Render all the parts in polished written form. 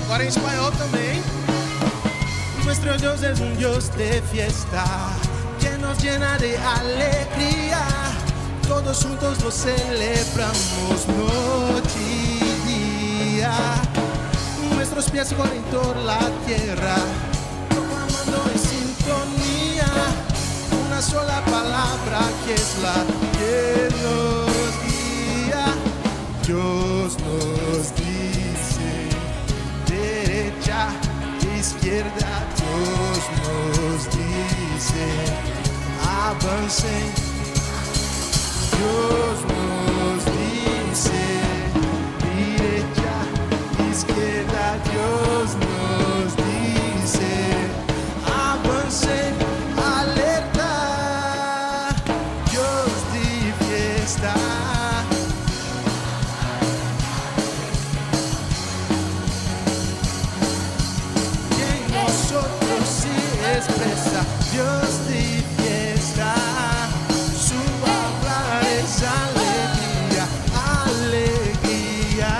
Agora em espanhol também. Nuestro Dios es un Dios de fiesta que nos llena de alegría. Todos juntos lo celebramos noche y día. Nuestros pies corren por la tierra, proclamando en sintonía una sola palabra que es la que nos guía. Dios nos dice derecha, izquierda. Dios nos dice avancen. Dios nos dice derecha, izquierda. Dios nos dice avancen. Alerta, Dios de fiesta. Expresa Dios de fiesta, su hablar es alegría, alegría,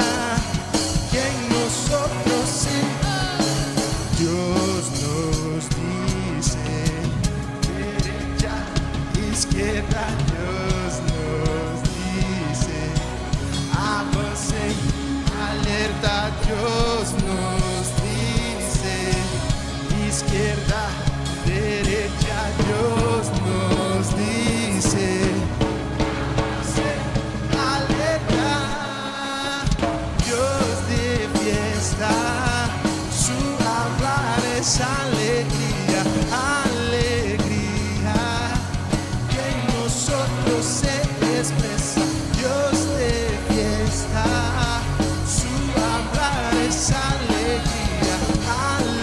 que en nosotros sí. Dios nos dice derecha, izquierda. Dios nos dice avance, alerta. Dios nos dice izquierda, derecha. Dios nos dice alerta, Dios de fiesta, su hablar es alegría, alegría, que en nosotros se expresa. Dios de fiesta, su hablar es alegría, alegría.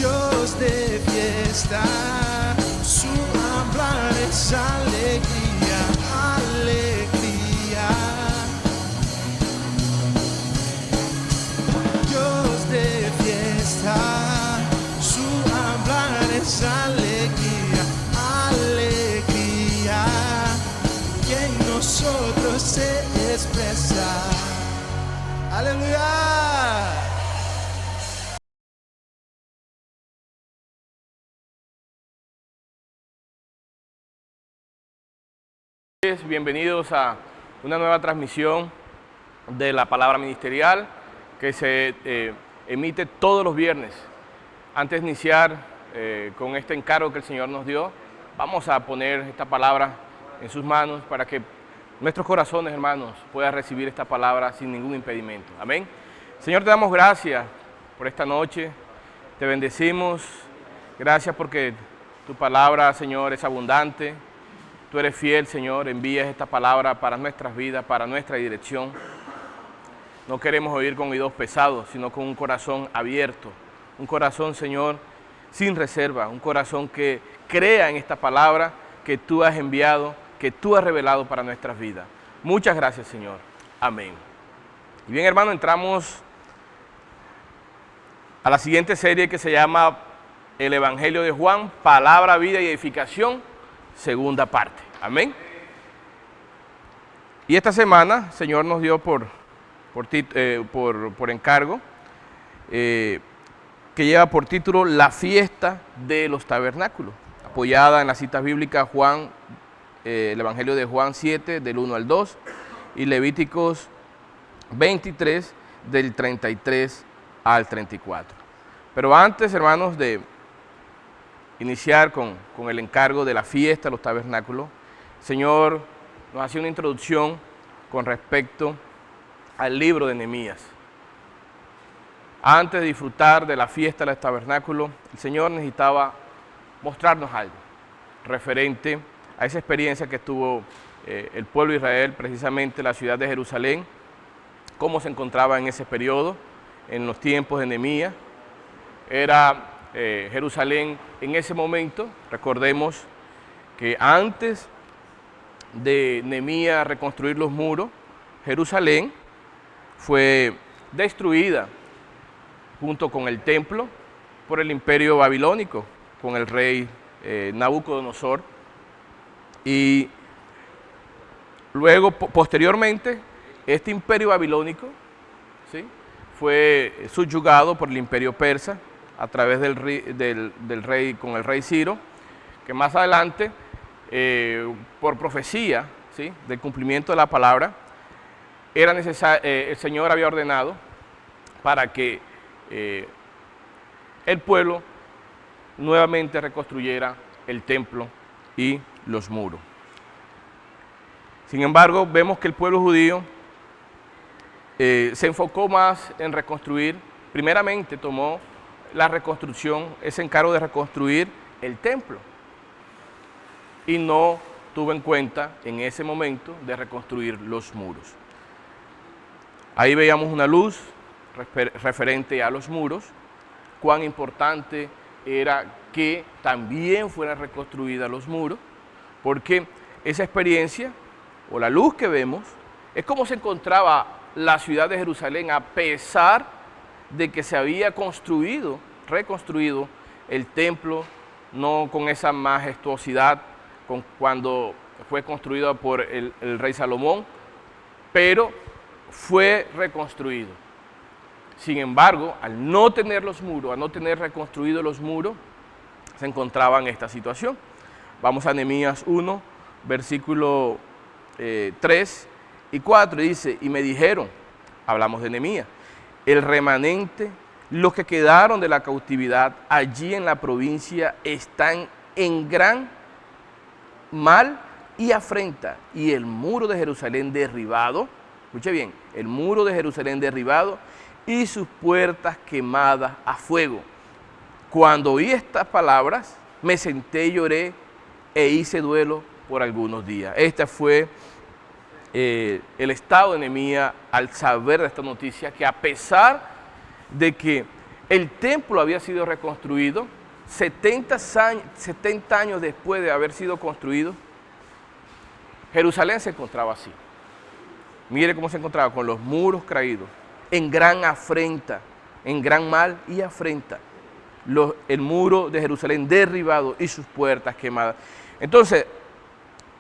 Dios de fiesta, su hablar es alegría, alegría. Dios de fiesta, su hablar es alegría, alegría, que en nosotros se expresa. Aleluya. Bienvenidos a una nueva transmisión de la palabra ministerial que se emite todos los viernes. Antes de iniciar con este encargo que el Señor nos dio, vamos a poner esta palabra en sus manos para que nuestros corazones, hermanos, puedan recibir esta palabra sin ningún impedimento. Amén. Señor, te damos gracias por esta noche, te bendecimos. Gracias porque tu palabra, Señor, es abundante. Tú eres fiel, Señor, envías esta palabra para nuestras vidas, para nuestra dirección. No queremos oír con oídos pesados, sino con un corazón abierto. Un corazón, Señor, sin reserva. Un corazón que crea en esta palabra que tú has enviado, que tú has revelado para nuestras vidas. Muchas gracias, Señor. Amén. Y bien, hermano, entramos a la siguiente serie que se llama El Evangelio de Juan, Palabra, Vida y Edificación, segunda parte. Amén. Y esta semana el Señor nos dio por encargo que lleva por título La fiesta de los tabernáculos, apoyada en las citas bíblicas Juan, el Evangelio de Juan 7 del 1 al 2 y Levíticos 23 del 33 al 34. Pero antes, hermanos, de iniciar con el encargo de la fiesta de los tabernáculos, el Señor nos hace una introducción con respecto al libro de Nehemías. Antes de disfrutar de la fiesta de los tabernáculos, el Señor necesitaba mostrarnos algo referente a esa experiencia que tuvo el pueblo de Israel, precisamente la ciudad de Jerusalén, cómo se encontraba en ese periodo, en los tiempos de Nehemías, era Jerusalén en ese momento. Recordemos que antes de Nehemías reconstruir los muros, Jerusalén fue destruida junto con el templo por el imperio babilónico, con el rey Nabucodonosor. Y luego, posteriormente, este imperio babilónico, ¿sí?, fue subyugado por el imperio persa a través del rey, con el rey Ciro, que más adelante, por profecía, ¿sí?, del cumplimiento de la palabra, era necesario, el Señor había ordenado para que el pueblo nuevamente reconstruyera el templo y los muros. Sin embargo, vemos que el pueblo judío se enfocó más en reconstruir. Primeramente tomó la reconstrucción, ese encargo de reconstruir el templo, y no tuvo en cuenta en ese momento de reconstruir los muros. Ahí veíamos una luz referente a los muros, cuán importante era que también fueran reconstruidos los muros, porque esa experiencia, o la luz que vemos, es cómo se encontraba la ciudad de Jerusalén a pesar de que se había reconstruido el templo, no con esa majestuosidad cuando fue construido por el rey Salomón, pero fue reconstruido. Sin embargo, al no tener los muros, al no tener reconstruidos los muros, se encontraba en esta situación. Vamos a Nehemías 1, versículo 3 y 4, y dice: y me dijeron, hablamos de Nehemías, el remanente, los que quedaron de la cautividad allí en la provincia, están en gran mal y afrenta, y el muro de Jerusalén derribado, escuche bien, el muro de Jerusalén derribado y sus puertas quemadas a fuego. Cuando oí estas palabras, me senté y lloré e hice duelo por algunos días. Este fue el estado de Nehemías al saber de esta noticia, que a pesar de que el templo había sido reconstruido, 70 años después de haber sido construido, Jerusalén se encontraba así. Mire cómo se encontraba, con los muros caídos, en gran afrenta, en gran mal y afrenta. El muro de Jerusalén derribado y sus puertas quemadas. Entonces,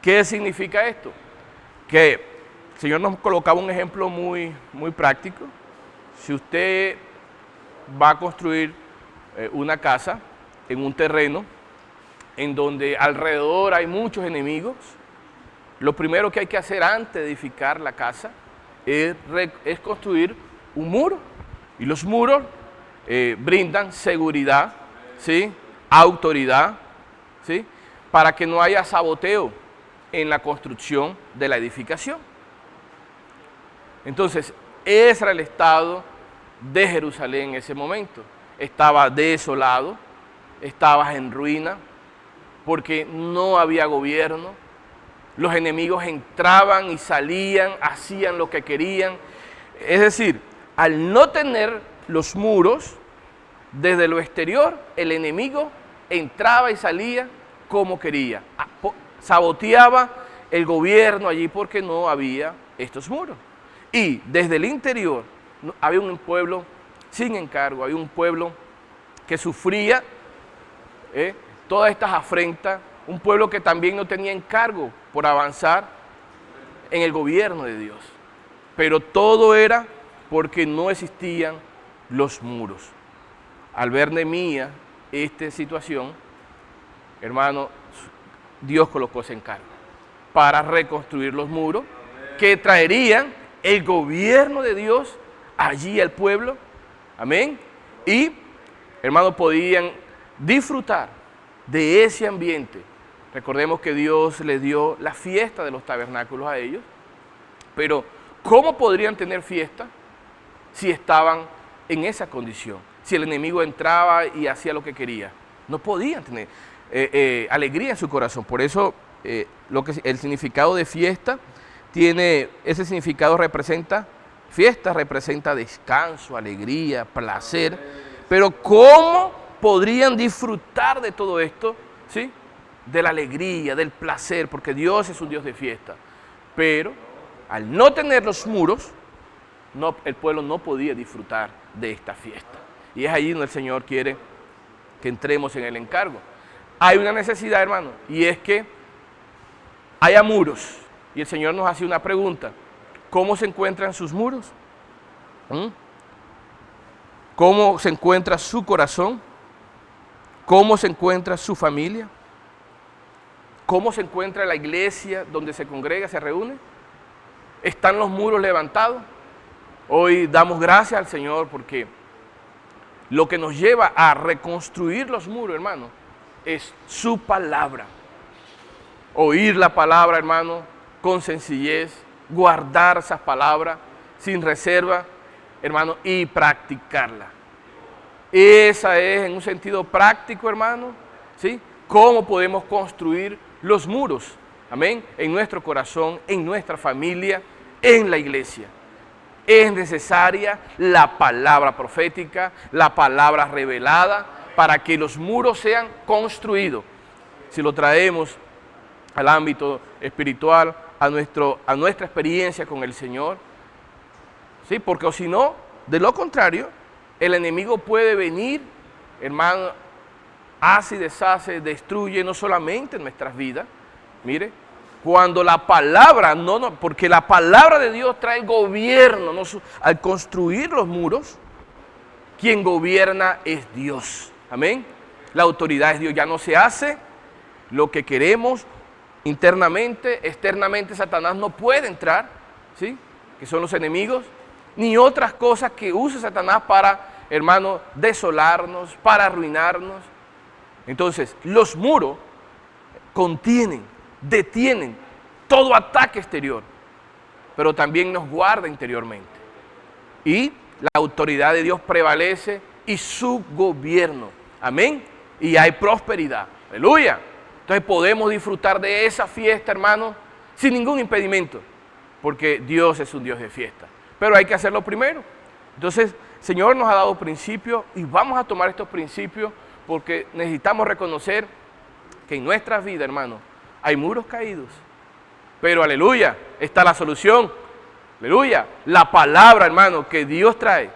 ¿qué significa esto? Que el Señor nos colocaba un ejemplo muy práctico. Si usted va a construir una casa en un terreno en donde alrededor hay muchos enemigos, lo primero que hay que hacer antes de edificar la casa es construir un muro. Y los muros brindan seguridad, ¿sí?, autoridad, ¿sí?, para que no haya saboteo en la construcción de la edificación. Entonces, ese era el estado de Jerusalén en ese momento. Estaba desolado, estaba en ruina, porque no había gobierno. Los enemigos entraban y salían, hacían lo que querían. Es decir, al no tener los muros, desde lo exterior, el enemigo entraba y salía como quería. Saboteaba el gobierno allí porque no había estos muros. Y desde el interior había un pueblo sin encargo, había un pueblo que sufría todas estas afrentas, un pueblo que también no tenía encargo por avanzar en el gobierno de Dios. Pero todo era porque no existían los muros. Al ver Nehemías esta situación, hermano, Dios colocó ese encargo para reconstruir los muros que traerían el gobierno de Dios allí al pueblo. Amén. Y, hermanos, podían disfrutar de ese ambiente. Recordemos que Dios les dio la fiesta de los tabernáculos a ellos, pero ¿cómo podrían tener fiesta si estaban en esa condición? Si el enemigo entraba y hacía lo que quería, no podían tener alegría en su corazón. Por eso el significado de fiesta tiene, ese significado representa, fiesta representa descanso, alegría, placer, Pero ¿cómo podrían disfrutar de todo esto? ¿Sí? De la alegría, del placer, porque Dios es un Dios de fiesta. Pero al no tener los muros, el pueblo no podía disfrutar de esta fiesta. Y es allí donde el Señor quiere que entremos en el encargo. Hay una necesidad, hermano, y es que haya muros. Y el Señor nos hace una pregunta: ¿cómo se encuentran sus muros? ¿Cómo se encuentra su corazón? ¿Cómo se encuentra su familia? ¿Cómo se encuentra la iglesia donde se congrega, se reúne? ¿Están los muros levantados? Hoy damos gracias al Señor porque lo que nos lleva a reconstruir los muros, hermano, es su palabra. Oír la palabra, hermano, con sencillez, guardar esas palabras sin reserva, hermano, y practicarla. Esa es, en un sentido práctico, hermano, ¿sí? Cómo podemos construir los muros, amén, en nuestro corazón, en nuestra familia, en la iglesia. Es necesaria la palabra profética, la palabra revelada, para que los muros sean construidos. Si lo traemos al ámbito espiritual, a nuestra experiencia con el Señor, ¿sí? Porque o si no, de lo contrario, el enemigo puede venir, hermano, hace y deshace, destruye no solamente nuestras vidas, mire, cuando la palabra, porque la palabra de Dios trae gobierno, al construir los muros, quien gobierna es Dios, amén. La autoridad es Dios, ya no se hace lo que queremos internamente, externamente Satanás no puede entrar, ¿sí? Que son los enemigos, ni otras cosas que use Satanás para, hermano, desolarnos, para arruinarnos. Entonces, los muros detienen todo ataque exterior, pero también nos guarda interiormente. Y la autoridad de Dios prevalece y su gobierno, amén, y hay prosperidad, aleluya. Entonces podemos disfrutar de esa fiesta, hermano, sin ningún impedimento, porque Dios es un Dios de fiesta. Pero hay que hacerlo primero. Entonces, el Señor nos ha dado principios y vamos a tomar estos principios porque necesitamos reconocer que en nuestras vidas, hermano, hay muros caídos. Pero, aleluya, está la solución. Aleluya, la palabra, hermano, que Dios trae,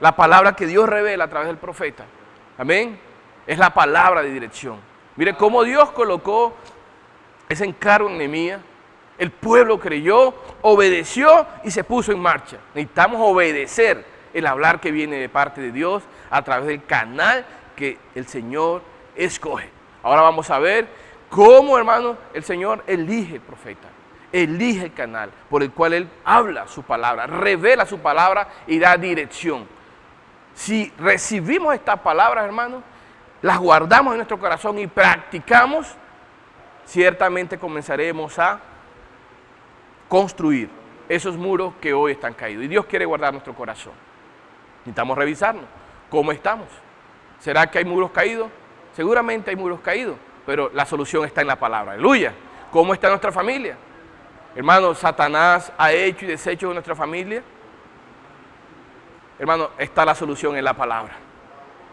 la palabra que Dios revela a través del profeta. Amén. Es la palabra de dirección. Mire cómo Dios colocó ese encargo en Nehemías. El pueblo creyó, obedeció y se puso en marcha. Necesitamos obedecer el hablar que viene de parte de Dios a través del canal que el Señor escoge. Ahora vamos a ver cómo, hermano, el Señor elige el profeta, elige el canal por el cual Él habla su palabra, revela su palabra y da dirección. Si recibimos estas palabras, hermano, las guardamos en nuestro corazón y practicamos, ciertamente comenzaremos a construir esos muros que hoy están caídos. Y Dios quiere guardar nuestro corazón. Necesitamos revisarnos. ¿Cómo estamos? ¿Será que hay muros caídos? Seguramente hay muros caídos, pero la solución está en la palabra. Aleluya. ¿Cómo está nuestra familia? Hermano, Satanás ha hecho y deshecho de nuestra familia. Hermano, está la solución en la palabra.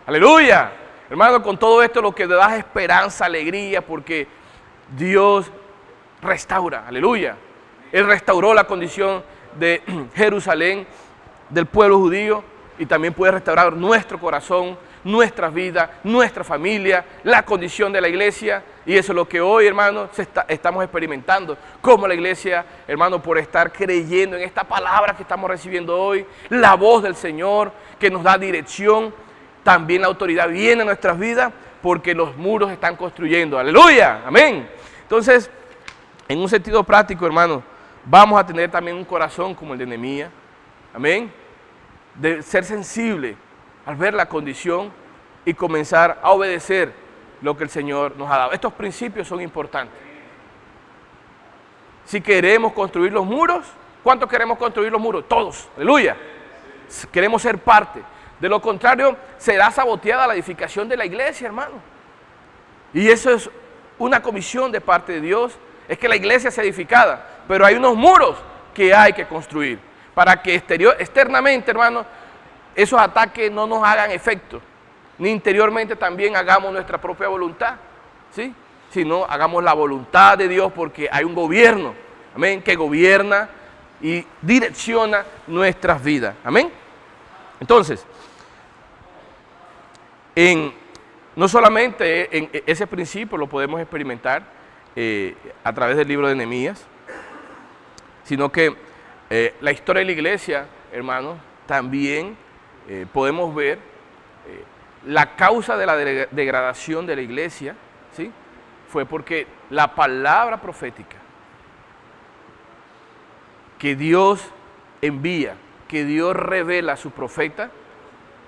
Aleluya. Hermano, con todo esto lo que da es esperanza, alegría, porque Dios restaura. Aleluya. Él restauró la condición de Jerusalén, del pueblo judío, y también puede restaurar nuestro corazón, nuestras vidas, nuestra familia, la condición de la iglesia. Y eso es lo que hoy, hermano, estamos experimentando. Como la iglesia, hermano, por estar creyendo en esta palabra que estamos recibiendo hoy, la voz del Señor que nos da dirección, también la autoridad viene a nuestras vidas porque los muros están construyendo. Aleluya, amén. Entonces, en un sentido práctico, hermano, vamos a tener también un corazón como el de Nehemías, amén, de ser sensible al ver la condición y comenzar a obedecer lo que el Señor nos ha dado. Estos principios son importantes. Si queremos construir los muros, ¿cuántos queremos construir los muros? Todos, aleluya. Queremos ser parte. De lo contrario, será saboteada la edificación de la iglesia, hermano. Y eso es una comisión de parte de Dios, es que la iglesia sea edificada, pero hay unos muros que hay que construir para que externamente, hermano, esos ataques no nos hagan efecto. ni interiormente también hagamos nuestra propia voluntad, ¿sí? Sino hagamos la voluntad de Dios, porque hay un gobierno, amén, que gobierna y direcciona nuestras vidas, amén. Entonces, no solamente en ese principio lo podemos experimentar a través del libro de Nehemías, sino que la historia de la iglesia, hermanos, también podemos ver la causa de la degradación de la iglesia, ¿sí? Fue porque la palabra profética que Dios envía, que Dios revela a su profeta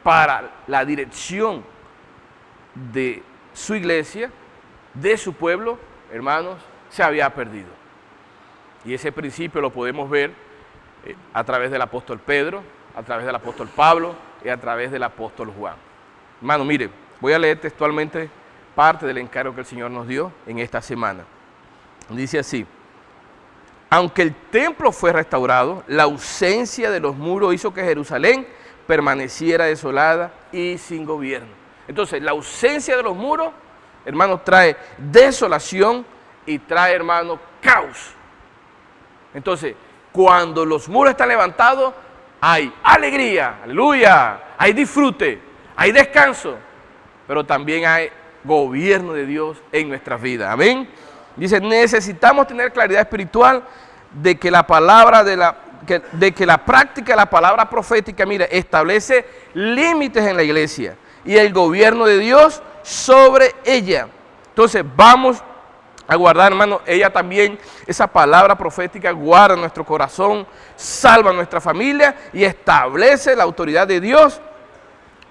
para la dirección de su iglesia, de su pueblo, hermanos, se había perdido. Y ese principio lo podemos ver a través del apóstol Pedro, a través del apóstol Pablo y a través del apóstol Juan. Hermano, mire, voy a leer textualmente parte del encargo que el Señor nos dio en esta semana. Dice así: aunque el templo fue restaurado, la ausencia de los muros hizo que Jerusalén permaneciera desolada y sin gobierno. Entonces, la ausencia de los muros, hermanos, trae desolación y trae, hermanos, caos. Entonces, cuando los muros están levantados, hay alegría, aleluya, hay disfrute, hay descanso, pero también hay gobierno de Dios en nuestras vidas, amén. Dice, necesitamos tener claridad espiritual de que la palabra de que la práctica de la palabra profética, mira, establece límites en la iglesia y el gobierno de Dios sobre ella. Entonces, vamos a guardar, hermano, ella también, esa palabra profética guarda nuestro corazón, salva nuestra familia y establece la autoridad de Dios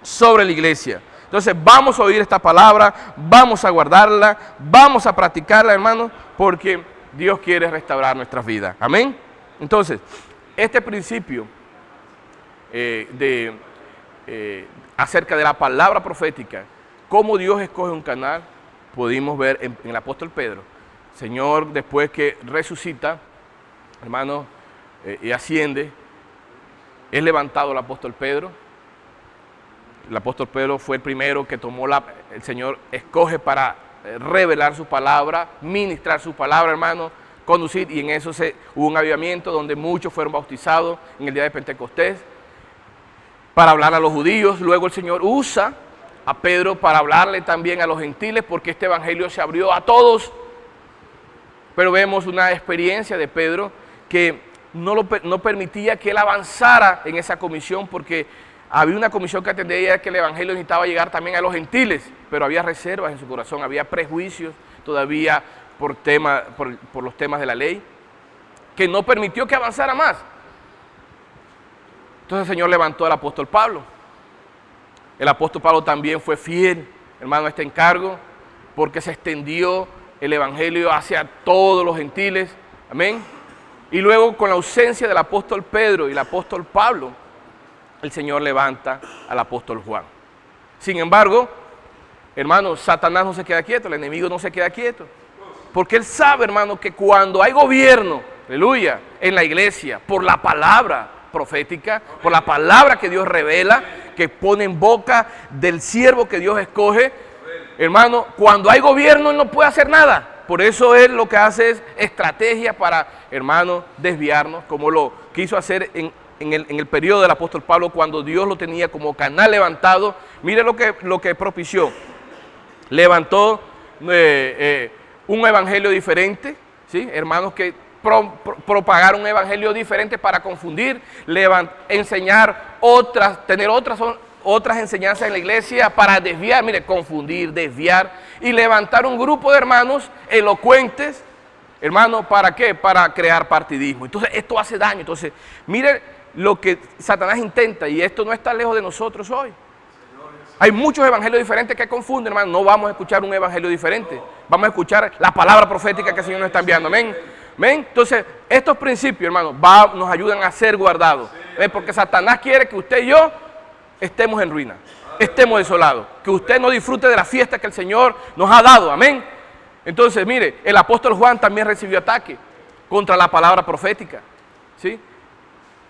sobre la iglesia. Entonces vamos a oír esta palabra, vamos a guardarla, vamos a practicarla, hermano, porque Dios quiere restaurar nuestras vidas. Amén. Entonces, este principio acerca de la palabra profética, cómo Dios escoge un canal, pudimos ver en el apóstol Pedro. Señor, después que resucita, hermano, y asciende, es levantado el apóstol Pedro. El apóstol Pedro fue el primero que tomó el Señor escoge para revelar su palabra, ministrar su palabra, hermano, conducir, y en eso hubo un avivamiento donde muchos fueron bautizados en el día de Pentecostés para hablar a los judíos. Luego el Señor usa a Pedro para hablarle también a los gentiles, porque este evangelio se abrió a todos. Pero vemos una experiencia de Pedro que no permitía que él avanzara en esa comisión, porque había una comisión que atendía que el evangelio necesitaba llegar también a los gentiles, pero había reservas en su corazón, había prejuicios todavía por los temas de la ley, que no permitió que avanzara más. Entonces el Señor levantó al apóstol Pablo. El apóstol Pablo también fue fiel, hermano, a este encargo, porque se extendió el evangelio hacia todos los gentiles, amén. Y luego, con la ausencia del apóstol Pedro y el apóstol Pablo, el Señor levanta al apóstol Juan. Sin embargo, hermano, Satanás no se queda quieto, el enemigo no se queda quieto, porque él sabe, hermano, que cuando hay gobierno, aleluya, en la iglesia, por la palabra profética, por la palabra que Dios revela, que pone en boca del siervo que Dios escoge, hermano, cuando hay gobierno él no puede hacer nada. Por eso él lo que hace es estrategia para, hermano, desviarnos, como lo quiso hacer en el periodo del apóstol Pablo, cuando Dios lo tenía como canal levantado. Mire lo que propició. Levantó un evangelio diferente, ¿sí? Hermanos que propagaron un evangelio diferente para confundir, enseñar tener otras enseñanzas en la iglesia para desviar, mire, confundir, desviar, y levantar un grupo de hermanos elocuentes, hermanos, ¿para qué? Para crear partidismo. Entonces esto hace daño. Entonces, mire lo que Satanás intenta, y esto no está lejos de nosotros hoy. Hay muchos evangelios diferentes que confunden, hermano. No vamos a escuchar un evangelio diferente, vamos a escuchar la palabra profética que el Señor nos está enviando, amén. ¿Ven? Entonces, estos principios, hermano, nos ayudan a ser guardados. ¿Ven? Porque Satanás quiere que usted y yo estemos en ruina, estemos desolados, que usted no disfrute de la fiesta que el Señor nos ha dado, amén. Entonces, mire, el apóstol Juan también recibió ataque contra la palabra profética, ¿sí?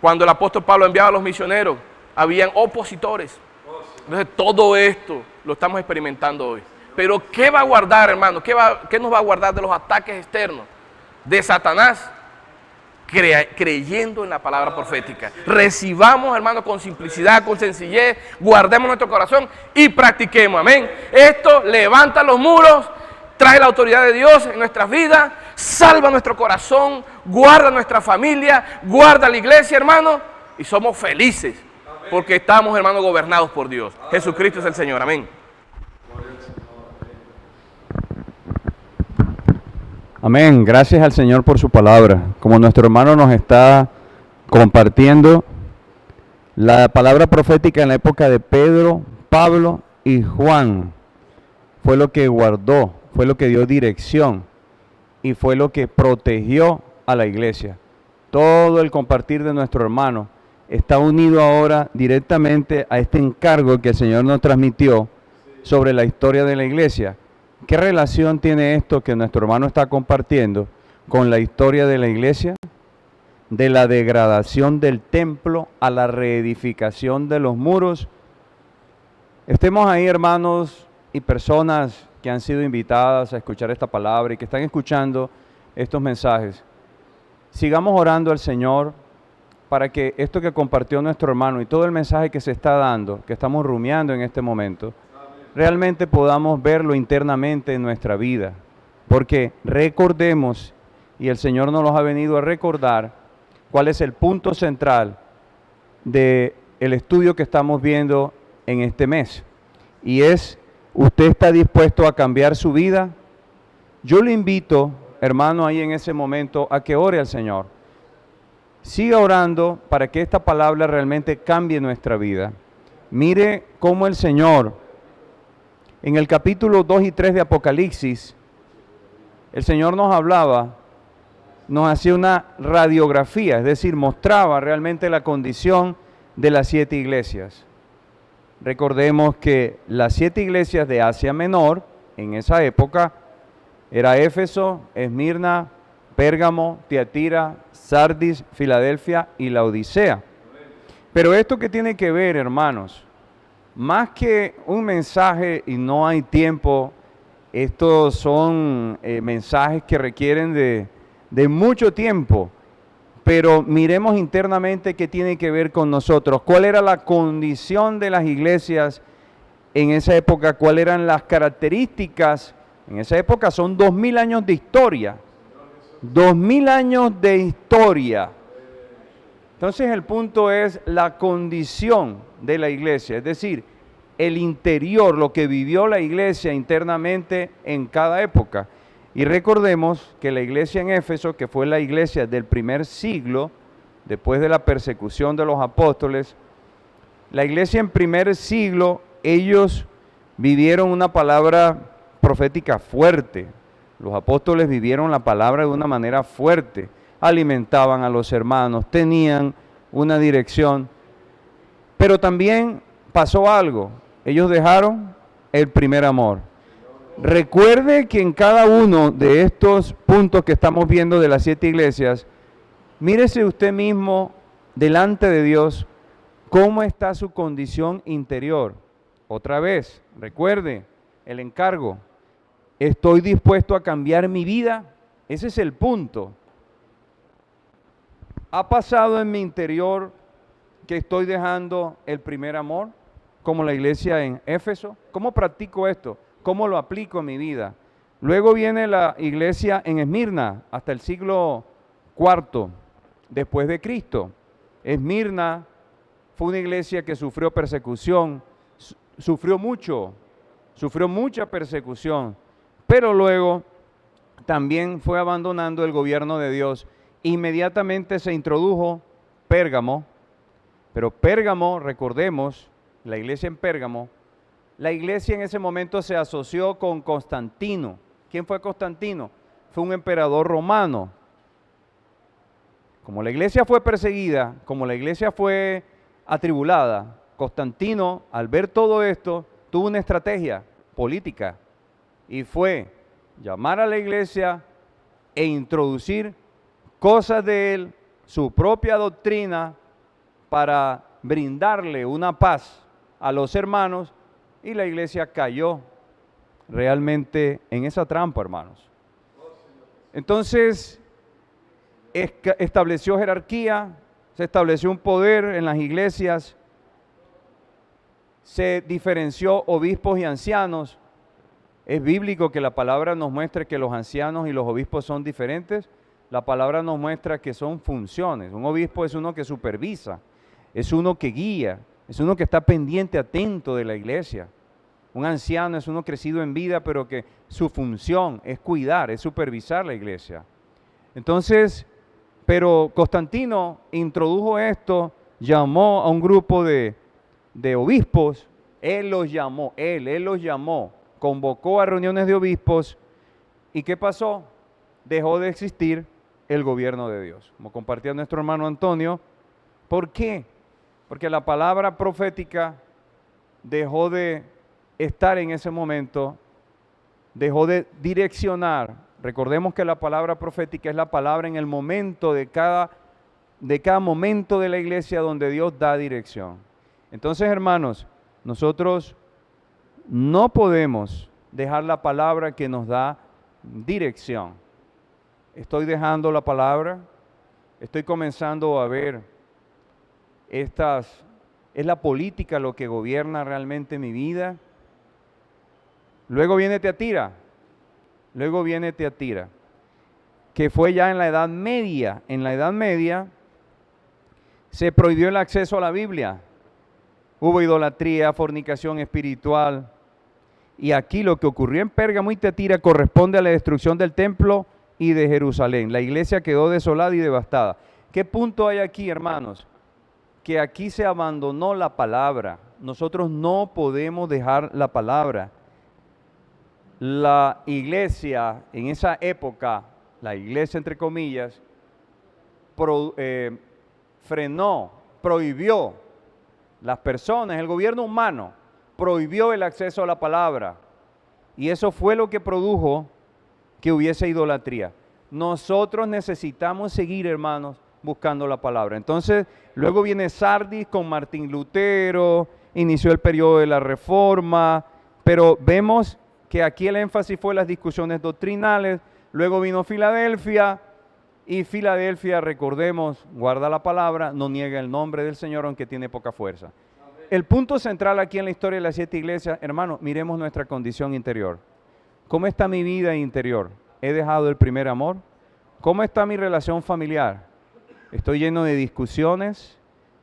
Cuando el apóstol Pablo enviaba a los misioneros, habían opositores, Entonces todo esto lo estamos experimentando hoy. Pero ¿qué va a guardar, hermano? ¿Qué nos va a guardar de los ataques externos de Satanás? Creyendo en la palabra profética. Recibamos, hermano, con simplicidad, con sencillez, guardemos nuestro corazón y practiquemos, amén. Esto levanta los muros, trae la autoridad de Dios en nuestras vidas, salva nuestro corazón, guarda nuestra familia, guarda la iglesia, hermano, y somos felices porque estamos, hermano, gobernados por Dios. Jesucristo es el Señor, amén. Amén. Gracias al Señor por su palabra. Como nuestro hermano nos está compartiendo, la palabra profética en la época de Pedro, Pablo y Juan fue lo que guardó, fue lo que dio dirección y fue lo que protegió a la iglesia. Todo el compartir de nuestro hermano está unido ahora directamente a este encargo que el Señor nos transmitió sobre la historia de la iglesia. ¿Qué relación tiene esto que nuestro hermano está compartiendo con la historia de la iglesia? De la degradación del templo a la reedificación de los muros. Estemos ahí, hermanos y personas que han sido invitadas a escuchar esta palabra y que están escuchando estos mensajes. Sigamos orando al Señor para que esto que compartió nuestro hermano y todo el mensaje que se está dando, que estamos rumiando en este momento, realmente podamos verlo internamente en nuestra vida, porque recordemos, y el Señor nos los ha venido a recordar, cuál es el punto central del estudio que estamos viendo en este mes, y es, ¿usted está dispuesto a cambiar su vida? Yo le invito, hermano, ahí en ese momento, a que ore al Señor. Siga orando para que esta palabra realmente cambie nuestra vida. Mire cómo el Señor, en el capítulo 2 y 3 de Apocalipsis, el Señor nos hablaba, nos hacía una radiografía, es decir, mostraba realmente la condición de las 7 iglesias. Recordemos que las 7 iglesias de Asia Menor, en esa época, era Éfeso, Esmirna, Pérgamo, Tiatira, Sardis, Filadelfia y la Odisea. Pero esto que tiene que ver, hermanos, más que un mensaje, y no hay tiempo, estos son mensajes que requieren de mucho tiempo, pero miremos internamente qué tiene que ver con nosotros. ¿Cuál era la condición de las iglesias en esa época? ¿Cuáles eran las características? En esa época son 2000 años de historia. 2000 años de historia. Entonces el punto es la condición de la iglesia, es decir, el interior, lo que vivió la iglesia internamente en cada época. Y recordemos que la iglesia en Éfeso, que fue la iglesia del primer siglo, después de la persecución de los apóstoles, la iglesia en primer siglo, ellos vivieron una palabra profética fuerte. Los apóstoles vivieron la palabra de una manera fuerte, alimentaban a los hermanos, tenían una dirección, pero también pasó algo, ellos dejaron el primer amor. Recuerde que en cada uno de estos puntos que estamos viendo de las 7 iglesias, mírese usted mismo delante de Dios, cómo está su condición interior. Otra vez, recuerde el encargo. ¿Estoy dispuesto a cambiar mi vida? Ese es el punto. ¿Ha pasado en mi interior que estoy dejando el primer amor, como la iglesia en Éfeso? ¿Cómo practico esto? ¿Cómo lo aplico en mi vida? Luego viene la iglesia en Esmirna, hasta el siglo IV después de Cristo. Esmirna fue una iglesia que sufrió persecución, sufrió mucha persecución, pero luego también fue abandonando el gobierno de Dios. Inmediatamente se introdujo Pérgamo, pero Pérgamo, recordemos, la iglesia en Pérgamo, la iglesia en ese momento se asoció con Constantino. ¿Quién fue Constantino? Fue un emperador romano. Como la iglesia fue perseguida, como la iglesia fue atribulada, Constantino, al ver todo esto, tuvo una estrategia política y fue llamar a la iglesia e introducir cosas de él, su propia doctrina, para brindarle una paz a los hermanos y la iglesia cayó realmente en esa trampa, hermanos. Entonces, estableció jerarquía, se estableció un poder en las iglesias, se diferenció obispos y ancianos. Es bíblico que la palabra nos muestre que los ancianos y los obispos son diferentes. La palabra nos muestra que son funciones. Un obispo es uno que supervisa, es uno que guía, es uno que está pendiente, atento de la iglesia. Un anciano es uno crecido en vida, pero que su función es cuidar, es supervisar la iglesia. Entonces, pero Constantino introdujo esto, llamó a un grupo de obispos, él los llamó, convocó a reuniones de obispos, ¿y qué pasó? Dejó de existir el gobierno de Dios, como compartía nuestro hermano Antonio. ¿Por qué? Porque la palabra profética dejó de estar en ese momento, dejó de direccionar. Recordemos que la palabra profética es la palabra en el momento de cada momento de la iglesia donde Dios da dirección. Entonces, hermanos, nosotros no podemos dejar la palabra que nos da dirección. Estoy dejando la palabra, estoy comenzando a ver es la política lo que gobierna realmente mi vida. Luego viene Teatira, que fue ya en la Edad Media. En la Edad Media se prohibió el acceso a la Biblia. Hubo idolatría, fornicación espiritual. Y aquí lo que ocurrió en Pérgamo y Teatira corresponde a la destrucción del templo y de Jerusalén. La iglesia quedó desolada y devastada. ¿Qué punto hay aquí, hermanos? Que aquí se abandonó la palabra. Nosotros no podemos dejar la palabra. La iglesia en esa época, la iglesia entre comillas, frenó, prohibió, las personas, el gobierno humano, prohibió el acceso a la palabra. Y eso fue lo que produjo que hubiese idolatría. Nosotros necesitamos seguir, hermanos, buscando la palabra. Entonces, luego viene Sardis con Martín Lutero, inició el periodo de la Reforma, pero vemos que aquí el énfasis fue las discusiones doctrinales. Luego vino Filadelfia, y Filadelfia, recordemos, guarda la palabra, no niega el nombre del Señor, aunque tiene poca fuerza. El punto central aquí en la historia de las 7 iglesias, hermanos, miremos nuestra condición interior. ¿Cómo está mi vida interior? ¿He dejado el primer amor? ¿Cómo está mi relación familiar? ¿Estoy lleno de discusiones?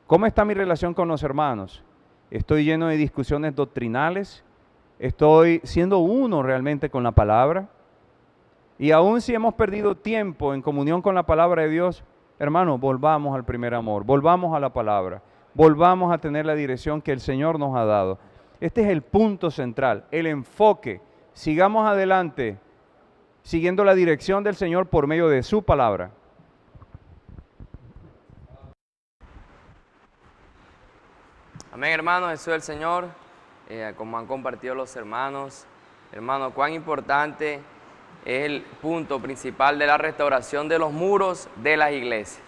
¿Cómo está mi relación con los hermanos? ¿Estoy lleno de discusiones doctrinales? ¿Estoy siendo uno realmente con la palabra? Y aún si hemos perdido tiempo en comunión con la palabra de Dios, hermanos, volvamos al primer amor, volvamos a la palabra, volvamos a tener la dirección que el Señor nos ha dado. Este es el punto central, el enfoque. Sigamos adelante, siguiendo la dirección del Señor por medio de su palabra. Amén, hermanos, Jesús es el Señor. Como han compartido los hermanos, cuán importante es el punto principal de la restauración de los muros de las iglesias.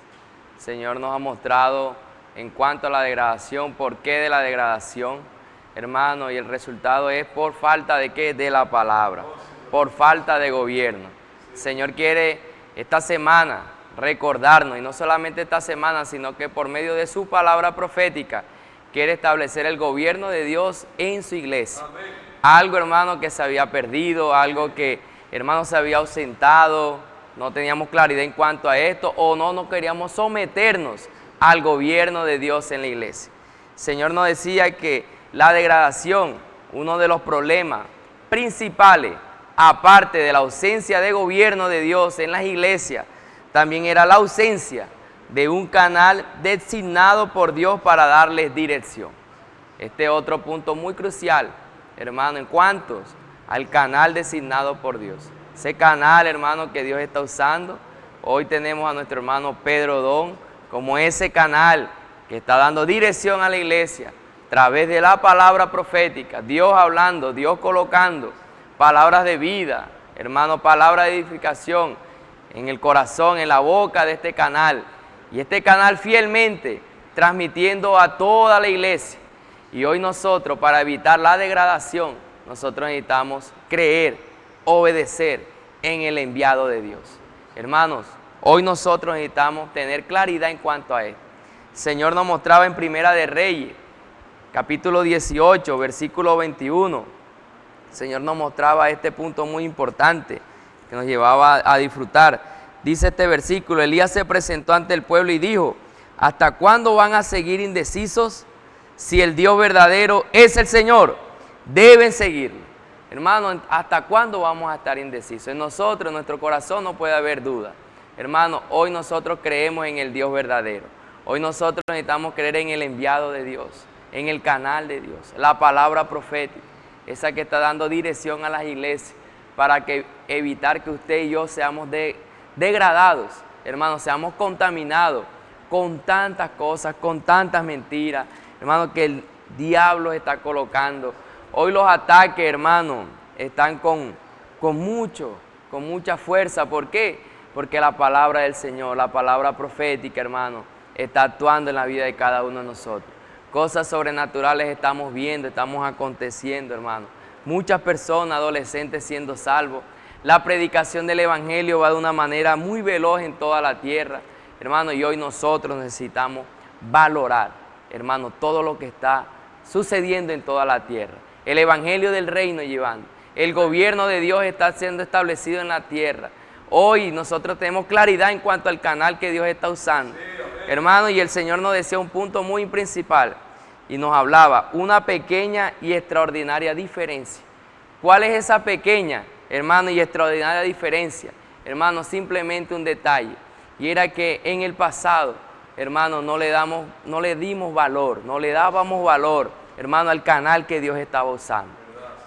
El Señor nos ha mostrado en cuanto a la degradación, por qué de la degradación, hermano, y el resultado es por falta de ¿qué? De la palabra, por falta de gobierno. El Señor quiere esta semana recordarnos, y no solamente esta semana, sino que por medio de su palabra profética, quiere establecer el gobierno de Dios en su iglesia. Amén. Algo, hermano, que se había perdido, algo que, hermano, se había ausentado, no teníamos claridad en cuanto a esto, o no queríamos someternos al gobierno de Dios en la iglesia. El Señor nos decía que la degradación, uno de los problemas principales, aparte de la ausencia de gobierno de Dios en las iglesias, también era la ausencia de un canal designado por Dios para darles dirección. Este es otro punto muy crucial, hermano, en cuanto al canal designado por Dios. Ese canal, hermano, que Dios está usando. Hoy tenemos a nuestro hermano Pedro Don como ese canal que está dando dirección a la iglesia a través de la palabra profética. Dios hablando, Dios colocando palabras de vida, hermano, palabras de edificación en el corazón, en la boca de este canal. Y este canal fielmente transmitiendo a toda la iglesia Y hoy nosotros, para evitar la degradación, nosotros necesitamos creer, obedecer en el enviado de Dios. Hermanos, hoy nosotros necesitamos tener claridad en cuanto a esto. El Señor nos mostraba en Primera de Reyes, capítulo 18, versículo 21. El Señor nos mostraba este punto muy importante que nos llevaba a disfrutar. Dice este versículo: Elías se presentó ante el pueblo y dijo: ¿hasta cuándo van a seguir indecisos? Si el Dios verdadero es el Señor, deben seguirlo. Hermano, ¿hasta cuándo vamos a estar indecisos? En nosotros, en nuestro corazón no puede haber duda. Hermano, hoy nosotros creemos en el Dios verdadero. Hoy nosotros necesitamos creer en el enviado de Dios, en el canal de Dios, la palabra profética, esa que está dando dirección a las iglesias para evitar que usted y yo seamos degradados, hermanos, seamos contaminados con tantas cosas, con tantas mentiras, hermanos, que el diablo está colocando. Hoy los ataques, hermanos, están con mucha fuerza. ¿Por qué? Porque la palabra del Señor, la palabra profética, hermano, está actuando en la vida de cada uno de nosotros. Cosas sobrenaturales estamos viendo, estamos aconteciendo, hermano. Muchas personas, adolescentes siendo salvos. La predicación del Evangelio va de una manera muy veloz en toda la tierra, hermano, y hoy nosotros necesitamos valorar, hermano, todo lo que está sucediendo en toda la tierra. El Evangelio del reino llevando. El gobierno de Dios está siendo establecido en la tierra. Hoy nosotros tenemos claridad en cuanto al canal que Dios está usando. Hermano, y el Señor nos decía un punto muy principal y nos hablaba, una pequeña y extraordinaria diferencia. ¿Cuál es esa pequeña, hermano, y extraordinaria diferencia? Hermano, simplemente un detalle, y era que en el pasado, hermano, no le dábamos valor, hermano, al canal que Dios estaba usando.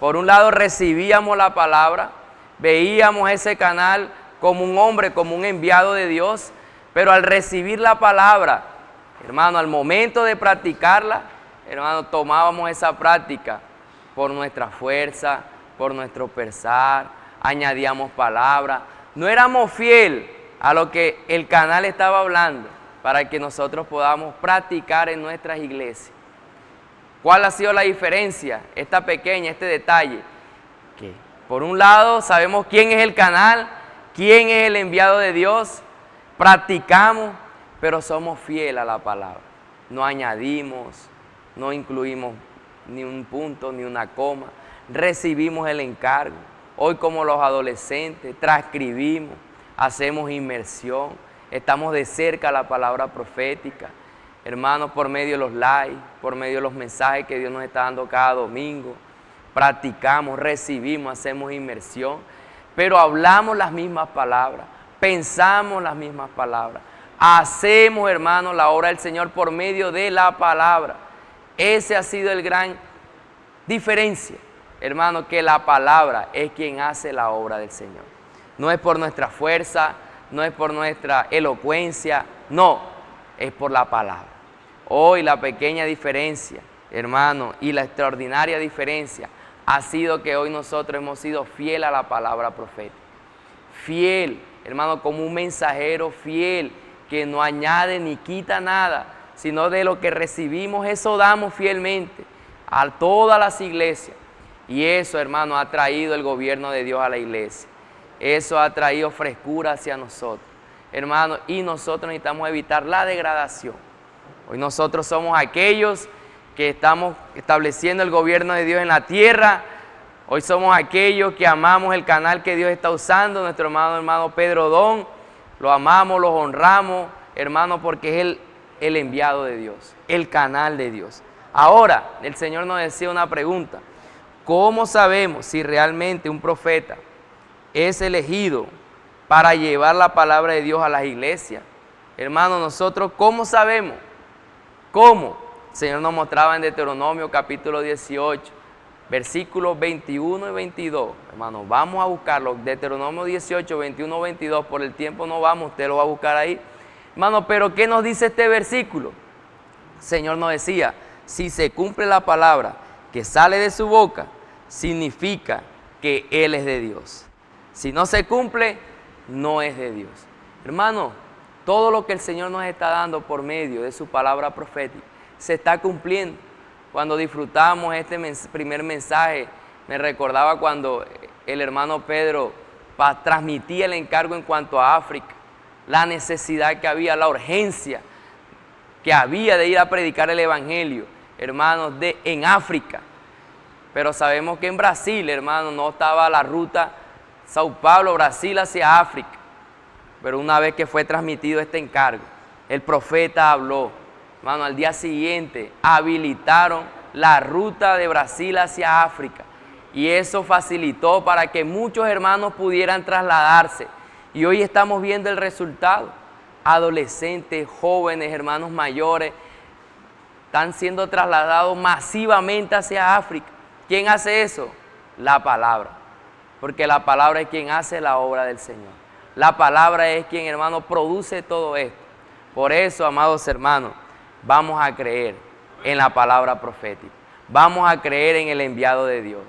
Por un lado recibíamos la palabra, veíamos ese canal como un hombre, como un enviado de Dios, pero al recibir la palabra, hermano, al momento de practicarla, hermano, tomábamos esa práctica por nuestra fuerza, por nuestro pensar, añadíamos palabras, no éramos fieles a lo que el canal estaba hablando para que nosotros podamos practicar en nuestras iglesias. ¿Cuál ha sido la diferencia? Esta pequeña, este detalle, que por un lado sabemos quién es el canal, quién es el enviado de Dios, practicamos, pero somos fieles a la palabra. No añadimos, no incluimos ni un punto, ni una coma. Recibimos el encargo. Hoy, como los adolescentes, transcribimos, hacemos inmersión, estamos de cerca a la palabra profética. Hermanos, por medio de los likes, por medio de los mensajes que Dios nos está dando cada domingo, practicamos, recibimos, hacemos inmersión, pero hablamos las mismas palabras, pensamos las mismas palabras, hacemos, hermanos, la obra del Señor por medio de la palabra. Ese ha sido el gran diferencia, hermano, que la palabra es quien hace la obra del Señor. No es por nuestra fuerza, no es por nuestra elocuencia, no, es por la palabra. Hoy la pequeña diferencia, hermano, y la extraordinaria diferencia ha sido que hoy nosotros hemos sido fieles a la palabra profética. Fiel, hermano, como un mensajero fiel que no añade ni quita nada, sino de lo que recibimos, eso damos fielmente a todas las iglesias. Y eso, hermano, ha traído el gobierno de Dios a la iglesia. Eso ha traído frescura hacia nosotros, hermano, y nosotros necesitamos evitar la degradación. Hoy nosotros somos aquellos que estamos estableciendo el gobierno de Dios en la tierra. Hoy somos aquellos que amamos el canal que Dios está usando, nuestro hermano Pedro Don. Lo amamos, lo honramos, hermano, porque es el enviado de Dios, el canal de Dios. Ahora, el Señor nos decía una pregunta. ¿Cómo sabemos si realmente un profeta es elegido para llevar la palabra de Dios a las iglesias? Hermano, nosotros, ¿cómo sabemos? ¿Cómo? El Señor nos mostraba en Deuteronomio capítulo 18, versículos 21 y 22. Hermano, vamos a buscarlo. Deuteronomio 18, 21 y 22. Por el tiempo no vamos, usted lo va a buscar ahí. Hermano, pero ¿qué nos dice este versículo? El Señor nos decía, si se cumple la palabra que sale de su boca, significa que Él es de Dios. Si no se cumple, no es de Dios. Hermano, todo lo que el Señor nos está dando por medio de su palabra profética se está cumpliendo. cuando disfrutamos este primer mensaje, me recordaba cuando el hermano Pedro transmitía el encargo en cuanto a África, la necesidad que había, la urgencia que había de ir a predicar el evangelio, hermanos, en África. Pero sabemos que en Brasil, hermanos, no estaba la ruta Sao Paulo, Brasil hacia África. Pero una vez que fue transmitido este encargo, el profeta habló, hermano, al día siguiente habilitaron la ruta de Brasil hacia África. Y eso facilitó para que muchos hermanos pudieran trasladarse. Y hoy estamos viendo el resultado. Adolescentes, jóvenes, hermanos mayores, están siendo trasladados masivamente hacia África. ¿Quién hace eso? La palabra. Porque la palabra es quien hace la obra del Señor. La palabra es quien, hermano, produce todo esto. Por eso, amados hermanos, vamos a creer en la palabra profética. Vamos a creer en el enviado de Dios.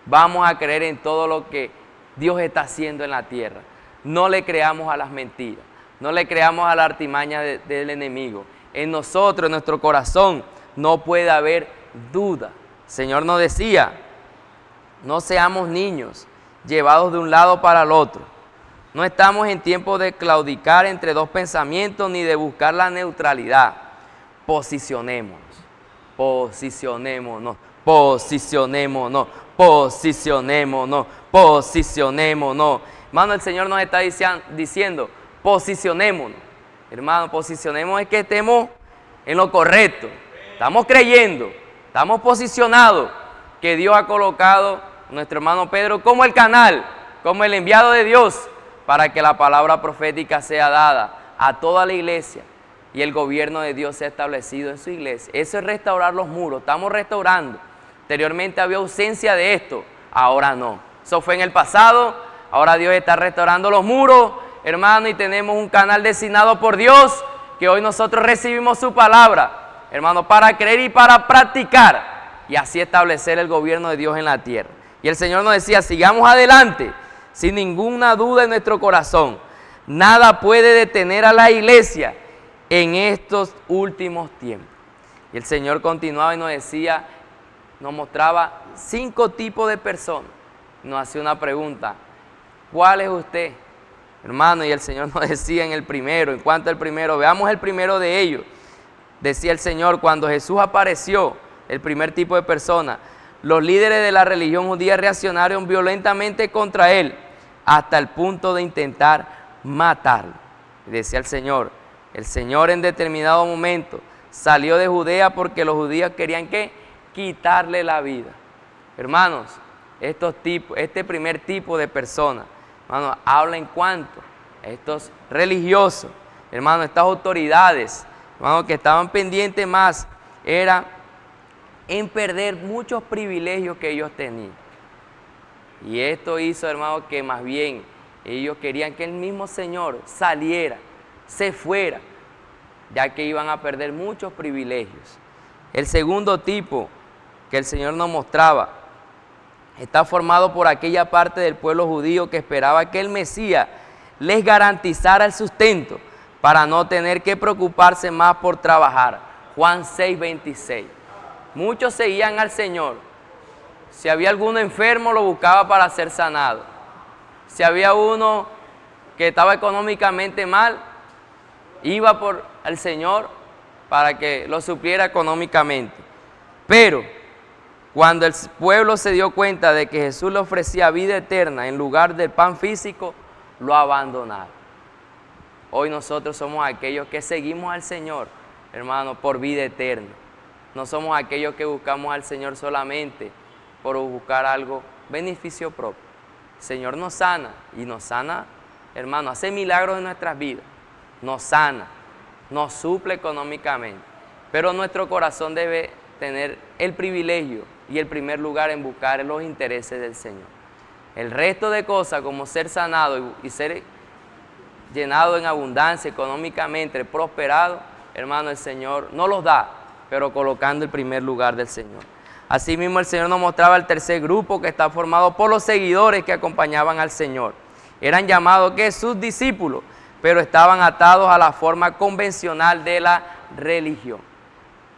Vamos a creer en todo lo que Dios está haciendo en la tierra. No le creamos a las mentiras. No le creamos a la artimaña del enemigo. En nosotros, en nuestro corazón, no puede haber duda. El Señor nos decía, no seamos niños llevados de un lado para el otro. No estamos en tiempo de claudicar entre dos pensamientos ni de buscar la neutralidad. Posicionémonos, posicionémonos, posicionémonos, posicionémonos, posicionémonos. Hermano, el Señor nos está diciendo, posicionémonos. Hermano, posicionémonos es que estemos en lo correcto. Estamos creyendo, estamos posicionados que Dios ha colocado a nuestro hermano Pedro como el canal, como el enviado de Dios, para que la palabra profética sea dada a toda la iglesia y el gobierno de Dios sea establecido en su iglesia. Eso es restaurar los muros, estamos restaurando. Anteriormente había ausencia de esto, ahora no. Eso fue en el pasado, ahora Dios está restaurando los muros, hermano, y tenemos un canal designado por Dios, que hoy nosotros recibimos su palabra, hermano, para creer y para practicar, y así establecer el gobierno de Dios en la tierra. Y el Señor nos decía, sigamos adelante, sin ninguna duda en nuestro corazón. Nada puede detener a la iglesia en estos últimos tiempos. Y el Señor continuaba y nos decía, nos mostraba 5 tipos de personas. Nos hacía una pregunta, ¿cuál es usted? Hermano, y el Señor nos decía en el primero, en cuanto al primero, veamos el primero de ellos. Decía el Señor, cuando Jesús apareció, el primer tipo de persona, los líderes de la religión judía reaccionaron violentamente contra él, hasta el punto de intentar matarlo. Y decía el Señor en determinado momento salió de Judea porque los judíos querían ¿qué? Quitarle la vida. Hermanos, este primer tipo de personas, hermanos, habla en cuanto a estos religiosos, hermanos, estas autoridades, hermanos, que estaban pendientes más, era en perder muchos privilegios que ellos tenían. Y esto hizo, hermanos, que más bien ellos querían que el mismo Señor saliera, se fuera, ya que iban a perder muchos privilegios. El segundo tipo que el Señor nos mostraba está formado por aquella parte del pueblo judío que esperaba que el Mesías les garantizara el sustento para no tener que preocuparse más por trabajar. Juan 6:26. Muchos seguían al Señor. Si había alguno enfermo, lo buscaba para ser sanado. Si había uno que estaba económicamente mal, iba por el Señor para que lo supliera económicamente. Pero cuando el pueblo se dio cuenta de que Jesús le ofrecía vida eterna en lugar del pan físico, lo abandonaron. Hoy nosotros somos aquellos que seguimos al Señor, hermano, por vida eterna. No somos aquellos que buscamos al Señor solamente por buscar algo, beneficio propio. El Señor nos sana y nos sana, hermano, hace milagros en nuestras vidas. Nos sana, nos suple económicamente. Pero nuestro corazón debe tener el privilegio y el primer lugar en buscar los intereses del Señor. El resto de cosas como ser sanado y ser llenado en abundancia económicamente, prosperado, hermano, el Señor no los da, pero colocando el primer lugar del Señor. Asimismo, el Señor nos mostraba el tercer grupo que está formado por los seguidores que acompañaban al Señor. Eran llamados ¿qué? Sus discípulos, pero estaban atados a la forma convencional de la religión.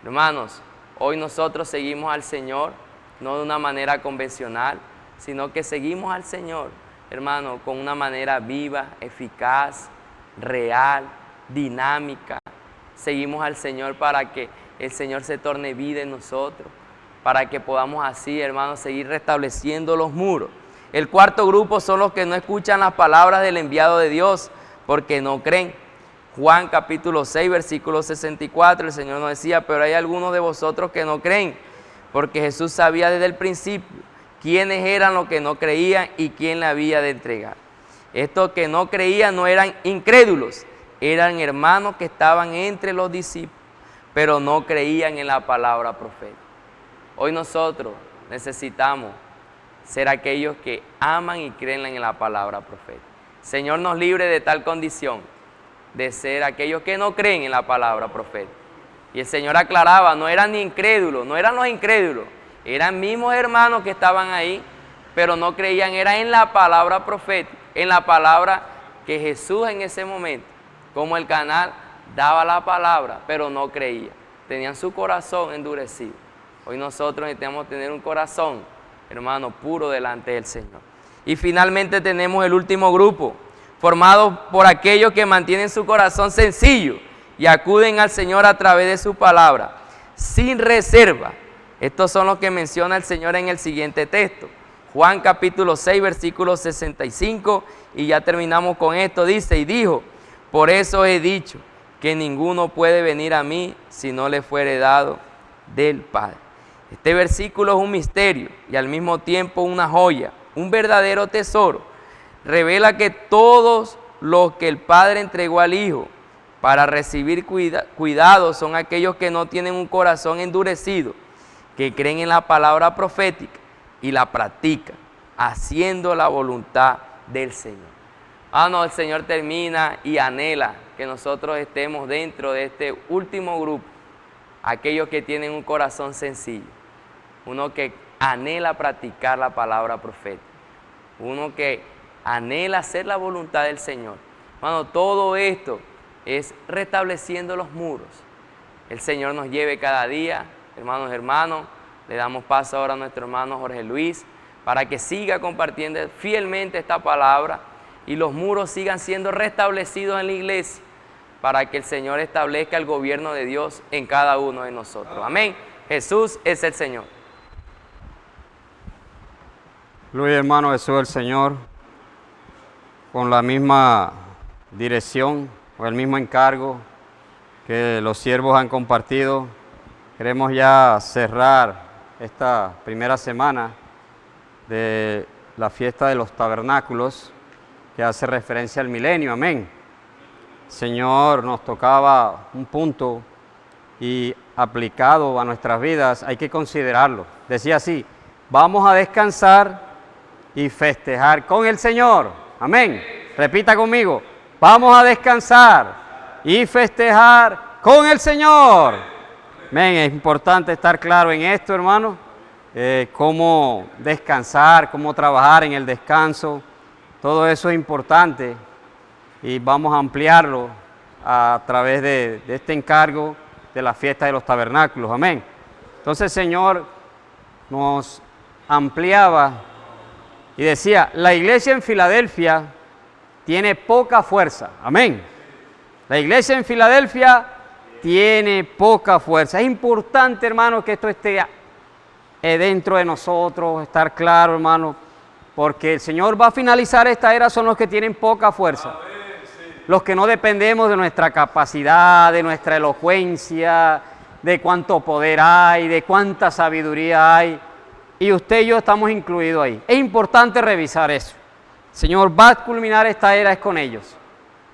Hermanos, Hoy nosotros seguimos al Señor, no de una manera convencional, sino que seguimos al Señor, hermano, con una manera viva, eficaz, real, dinámica. Seguimos al Señor para que el Señor se torne vida en nosotros, para que podamos así, hermanos, seguir restableciendo los muros. El cuarto grupo son los que no escuchan las palabras del enviado de Dios, porque no creen. Juan capítulo 6, versículo 64, el Señor nos decía, pero hay algunos de vosotros que no creen, porque Jesús sabía desde el principio quiénes eran los que no creían y quién le había de entregar. Estos que no creían no eran incrédulos, eran hermanos que estaban entre los discípulos, pero no creían en la palabra profética. Hoy nosotros necesitamos ser aquellos que aman y creen en la palabra profética. Señor nos libre de tal condición, de ser aquellos que no creen en la palabra profética. Y el Señor aclaraba, no eran ni incrédulos, no eran los incrédulos, eran mismos hermanos que estaban ahí, pero no creían, era en la palabra profética, en la palabra que Jesús en ese momento, como el canal, daba la palabra, pero no creía. Tenían su corazón endurecido. Hoy nosotros necesitamos tener un corazón, hermano, puro delante del Señor. Y finalmente tenemos el último grupo, formado por aquellos que mantienen su corazón sencillo y acuden al Señor a través de su palabra, sin reserva. Estos son los que menciona el Señor en el siguiente texto. Juan capítulo 6, versículo 65, y ya terminamos con esto. Dice, y dijo, por eso he dicho que ninguno puede venir a mí si no le fuere dado del Padre. Este versículo es un misterio y al mismo tiempo una joya, un verdadero tesoro. Revela que todos los que el Padre entregó al Hijo para recibir cuidado son aquellos que no tienen un corazón endurecido, que creen en la palabra profética y la practican, haciendo la voluntad del Señor. El Señor termina y anhela que nosotros estemos dentro de este último grupo, aquellos que tienen un corazón sencillo, uno que anhela practicar la palabra profética, uno que anhela hacer la voluntad del Señor. Todo esto es restableciendo los muros. El Señor nos lleve cada día, hermanos, le damos paso ahora a nuestro hermano Jorge Luis, para que siga compartiendo fielmente esta palabra y los muros sigan siendo restablecidos en la iglesia, para que el Señor establezca el gobierno de Dios en cada uno de nosotros. Amén. Jesús es el Señor. Gloria, hermano, Jesús el Señor, con la misma dirección o el mismo encargo que los siervos han compartido. Queremos ya cerrar esta primera semana de la fiesta de los tabernáculos, que hace referencia al milenio. Amén. Señor, nos tocaba un punto y aplicado a nuestras vidas hay que considerarlo. Decía así, vamos a descansar y festejar con el Señor. Amén. Repita conmigo, vamos a descansar y festejar con el Señor. Amén. Es importante estar claro en esto, hermano, cómo descansar, cómo trabajar en el descanso. Todo eso es importante y vamos a ampliarlo a través de este encargo de la fiesta de los tabernáculos. Amén. Entonces el Señor nos ampliaba y decía, la iglesia en Filadelfia tiene poca fuerza. Amén. La iglesia en Filadelfia tiene poca fuerza. Es importante, hermano, que esto esté dentro de nosotros, estar claro, hermano, porque el Señor va a finalizar esta era, son los que tienen poca fuerza. Los que no dependemos de nuestra capacidad, de nuestra elocuencia, de cuánto poder hay, de cuánta sabiduría hay. Y usted y yo estamos incluidos ahí. Es importante revisar eso. El Señor va a culminar esta era es con ellos.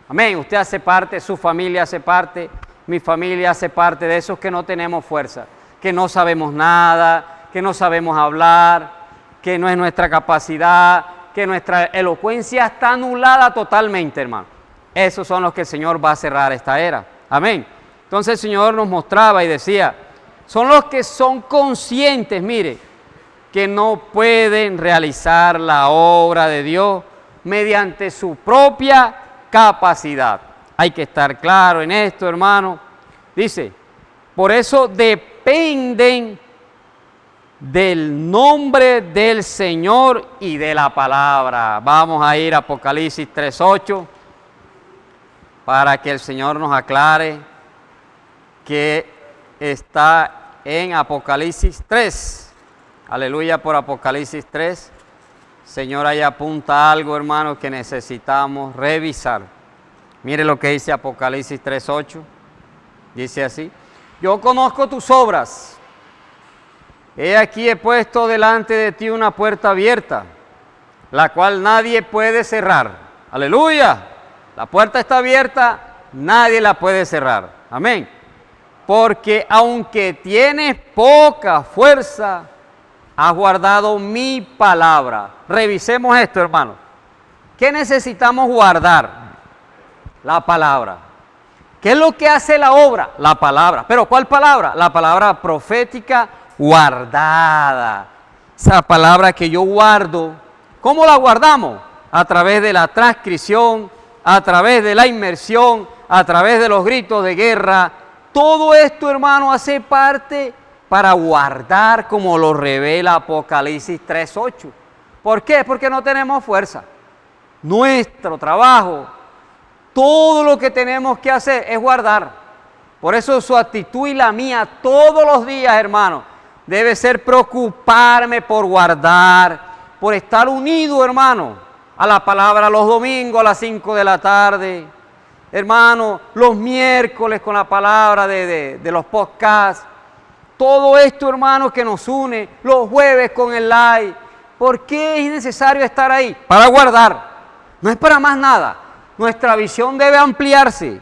Amén. Usted hace parte, su familia hace parte, mi familia hace parte de esos que no tenemos fuerza, que no sabemos nada, que no sabemos hablar, que no es nuestra capacidad, que nuestra elocuencia está anulada totalmente, hermano. Esos son los que el Señor va a cerrar esta era. Amén. Entonces el Señor nos mostraba y decía, son los que son conscientes, mire, que no pueden realizar la obra de Dios mediante su propia capacidad. Hay que estar claro en esto, hermano. Dice, por eso depende dependen del nombre del Señor y de la palabra. Vamos a ir a Apocalipsis 3:8 para que el Señor nos aclare que está en Apocalipsis 3. Aleluya por Apocalipsis 3. Señor, ahí apunta algo, hermano, que necesitamos revisar. Mire lo que dice Apocalipsis 3:8. Dice así: yo conozco tus obras. He aquí he puesto delante de ti una puerta abierta, la cual nadie puede cerrar. Aleluya. La puerta está abierta, nadie la puede cerrar. Amén. Porque aunque tienes poca fuerza, has guardado mi palabra. Revisemos esto, hermano. ¿Qué necesitamos guardar? La palabra. ¿Qué es lo que hace la obra? La palabra. ¿Pero cuál palabra? La palabra profética guardada. Esa palabra que yo guardo. ¿Cómo la guardamos? A través de la transcripción, a través de la inmersión, a través de los gritos de guerra. Todo esto, hermano, hace parte para guardar, como lo revela Apocalipsis 3:8. ¿Por qué? Porque no tenemos fuerza. Nuestro trabajo, todo lo que tenemos que hacer es guardar. Por eso su actitud y la mía todos los días, hermano, debe ser preocuparme por guardar, por estar unido, hermano, a la palabra los domingos a las 5 de la tarde. Hermano, los miércoles con la palabra de los podcasts. Todo esto, hermano, que nos une, los jueves con el live. ¿Por qué es necesario estar ahí? Para guardar. No es para más nada. Nuestra visión debe ampliarse.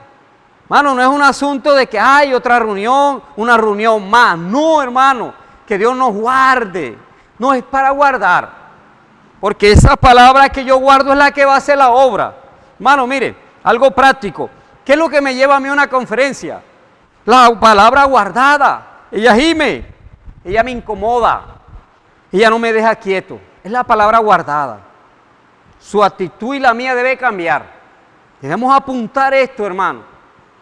Hermano, no es un asunto de que hay otra reunión, una reunión más. No, hermano, que Dios nos guarde. No es para guardar. Porque esa palabra que yo guardo es la que va a hacer la obra. Hermano, mire, algo práctico. ¿Qué es lo que me lleva a mí a una conferencia? La palabra guardada. Ella gime, ella me incomoda, ella no me deja quieto. Es la palabra guardada. Su actitud y la mía debe cambiar. Debemos apuntar esto, hermano.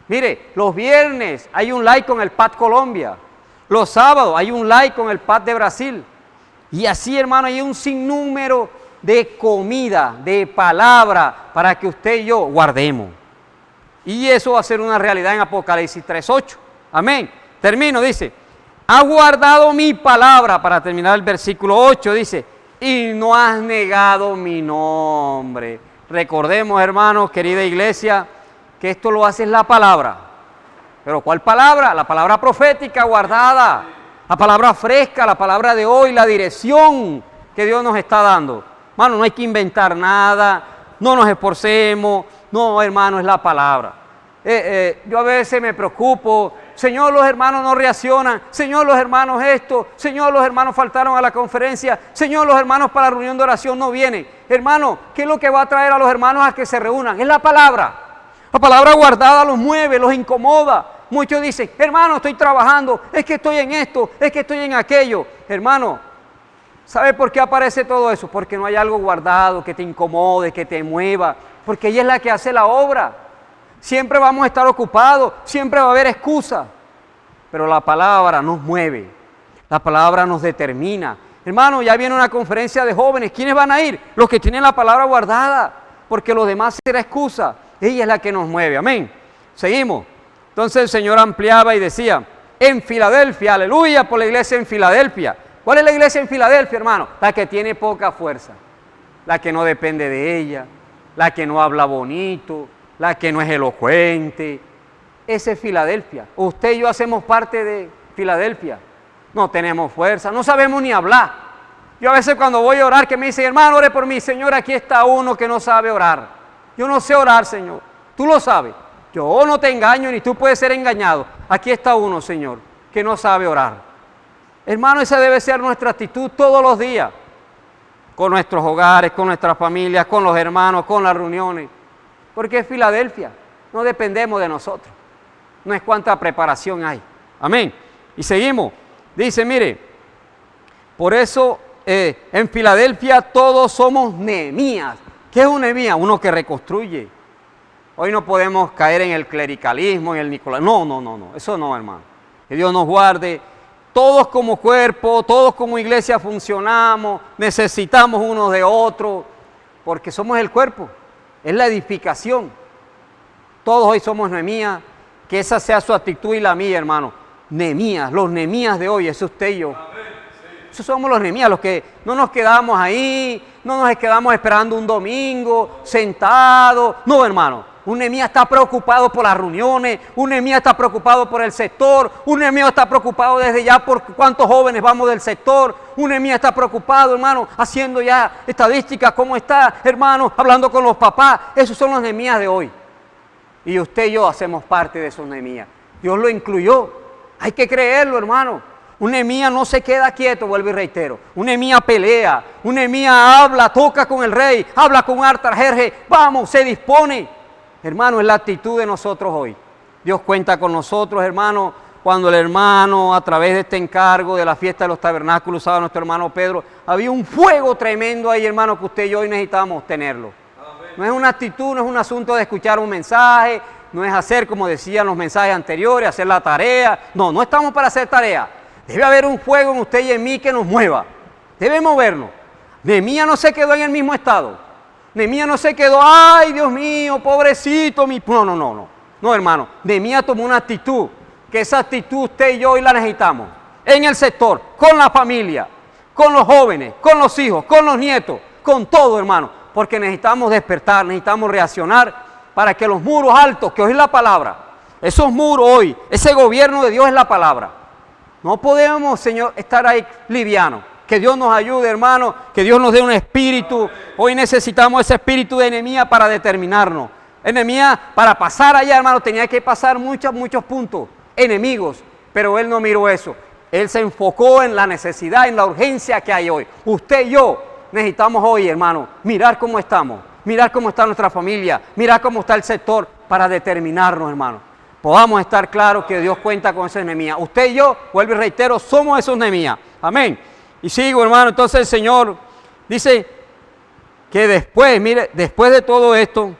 Mire, los viernes hay un live con el PAD Colombia. Los sábados hay un live con el PAD de Brasil. Y así, hermano, hay un sinnúmero de comida, de palabra, para que usted y yo guardemos. Y eso va a ser una realidad en Apocalipsis 3:8. Amén. Termino, dice, has guardado mi palabra, para terminar el versículo 8, dice, y no has negado mi nombre. Recordemos, hermanos, querida iglesia, que esto lo hace la palabra. ¿Pero cuál palabra? La palabra profética guardada, la palabra fresca, la palabra de hoy, la dirección que Dios nos está dando. Hermano, no hay que inventar nada, no nos esforcemos, no, hermano, es la palabra. Yo a veces me preocupo, Señor, los hermanos no reaccionan, Señor, los hermanos esto, Señor, los hermanos faltaron a la conferencia, Señor, los hermanos para la reunión de oración no vienen. Hermano, ¿qué es lo que va a traer a los hermanos a que se reúnan? Es la palabra. La palabra guardada los mueve, los incomoda. Muchos dicen, hermano, estoy trabajando, es que estoy en esto, es que estoy en aquello. Hermano, ¿sabe por qué aparece todo eso? Porque no hay algo guardado que te incomode, que te mueva, porque ella es la que hace la obra. Siempre vamos a estar ocupados, siempre va a haber excusa, pero la palabra nos mueve, la palabra nos determina. Hermano, ya viene una conferencia de jóvenes, ¿quiénes van a ir? Los que tienen la palabra guardada, porque los demás será excusa, ella es la que nos mueve, amén. Seguimos. Entonces el Señor ampliaba y decía, en Filadelfia, aleluya por la iglesia en Filadelfia. ¿Cuál es la iglesia en Filadelfia, hermano? La que tiene poca fuerza, la que no depende de ella, la que no habla bonito, la que no es elocuente. Esa es Filadelfia. Usted y yo hacemos parte de Filadelfia. No tenemos fuerza, no sabemos ni hablar. Yo a veces cuando voy a orar, que me dicen, hermano, ore por mí. Señor, aquí está uno que no sabe orar. Yo no sé orar, Señor. Tú lo sabes. Yo no te engaño, ni tú puedes ser engañado. Aquí está uno, Señor, que no sabe orar. Hermano, esa debe ser nuestra actitud todos los días. Con nuestros hogares, con nuestras familias, con los hermanos, con las reuniones. Porque es Filadelfia, no dependemos de nosotros. No es cuánta preparación hay. Amén. Y seguimos. Dice, mire, por eso en Filadelfia todos somos Nehemías. ¿Qué es un Nehemías? Uno que reconstruye. Hoy no podemos caer en el clericalismo, en el Nicolás. No, eso no, hermano. Que Dios nos guarde. todos como cuerpo, todos como iglesia funcionamos, necesitamos unos de otros, porque somos el cuerpo, es la edificación. Todos hoy somos Nehemías, que esa sea su actitud y la mía, hermano. Nehemías, los Nehemías de hoy, es usted y yo. Esos somos los Nehemías, los que no nos quedamos ahí, no nos quedamos esperando un domingo, sentados. No, hermano. Un Nehemías está preocupado por las reuniones, un Nehemías está preocupado por el sector, un Nehemías está preocupado desde ya por cuántos jóvenes vamos del sector, un Nehemías está preocupado, hermano, haciendo ya estadísticas, cómo está, hermano, hablando con los papás. Esos son los Nehemías de hoy. Y usted y yo hacemos parte de esos Nehemías. Dios lo incluyó. Hay que creerlo, hermano. Un Nehemías no se queda quieto, vuelvo y reitero. Un Nehemías pelea, un Nehemías habla, toca con el rey, habla con Artajerjes, vamos, se dispone. Hermano, es la actitud de nosotros hoy. Dios cuenta con nosotros, hermano. Cuando el hermano, a través de este encargo de la fiesta de los tabernáculos, usaba a nuestro hermano Pedro, había un fuego tremendo ahí, hermano, que usted y yo hoy necesitamos tenerlo. No es una actitud, no es un asunto de escuchar un mensaje, no es hacer, como decían los mensajes anteriores, hacer la tarea. No, no estamos para hacer tarea. Debe haber un fuego en usted y en mí que nos mueva. Debe movernos. Nehemías no se quedó en el mismo estado. Nehemías no se quedó, ay, Dios mío, pobrecito, mi... No, no, no, no. No, hermano. Nehemías tomó una actitud, que esa actitud usted y yo hoy la necesitamos. En el sector, con la familia, con los jóvenes, con los hijos, con los nietos, con todo, hermano. Porque necesitamos despertar, necesitamos reaccionar para que los muros altos, que hoy es la palabra, esos muros hoy, ese gobierno de Dios es la palabra. No podemos, Señor, estar ahí livianos. Que Dios nos ayude, hermano, que Dios nos dé un espíritu. Hoy necesitamos ese espíritu de Nehemías para determinarnos. Nehemías, para pasar allá, hermano, tenía que pasar muchos puntos, enemigos, pero él no miró eso. Él se enfocó en la necesidad, en la urgencia que hay hoy. Usted y yo necesitamos hoy, hermano, mirar cómo estamos, mirar cómo está nuestra familia, mirar cómo está el sector, para determinarnos, hermano. Podamos estar claros que Dios cuenta con ese Nehemías. Usted y yo, vuelvo y reitero, somos esos Nehemías. Amén. Y sigo, hermano, entonces el Señor dice que después, mire, después de todo esto,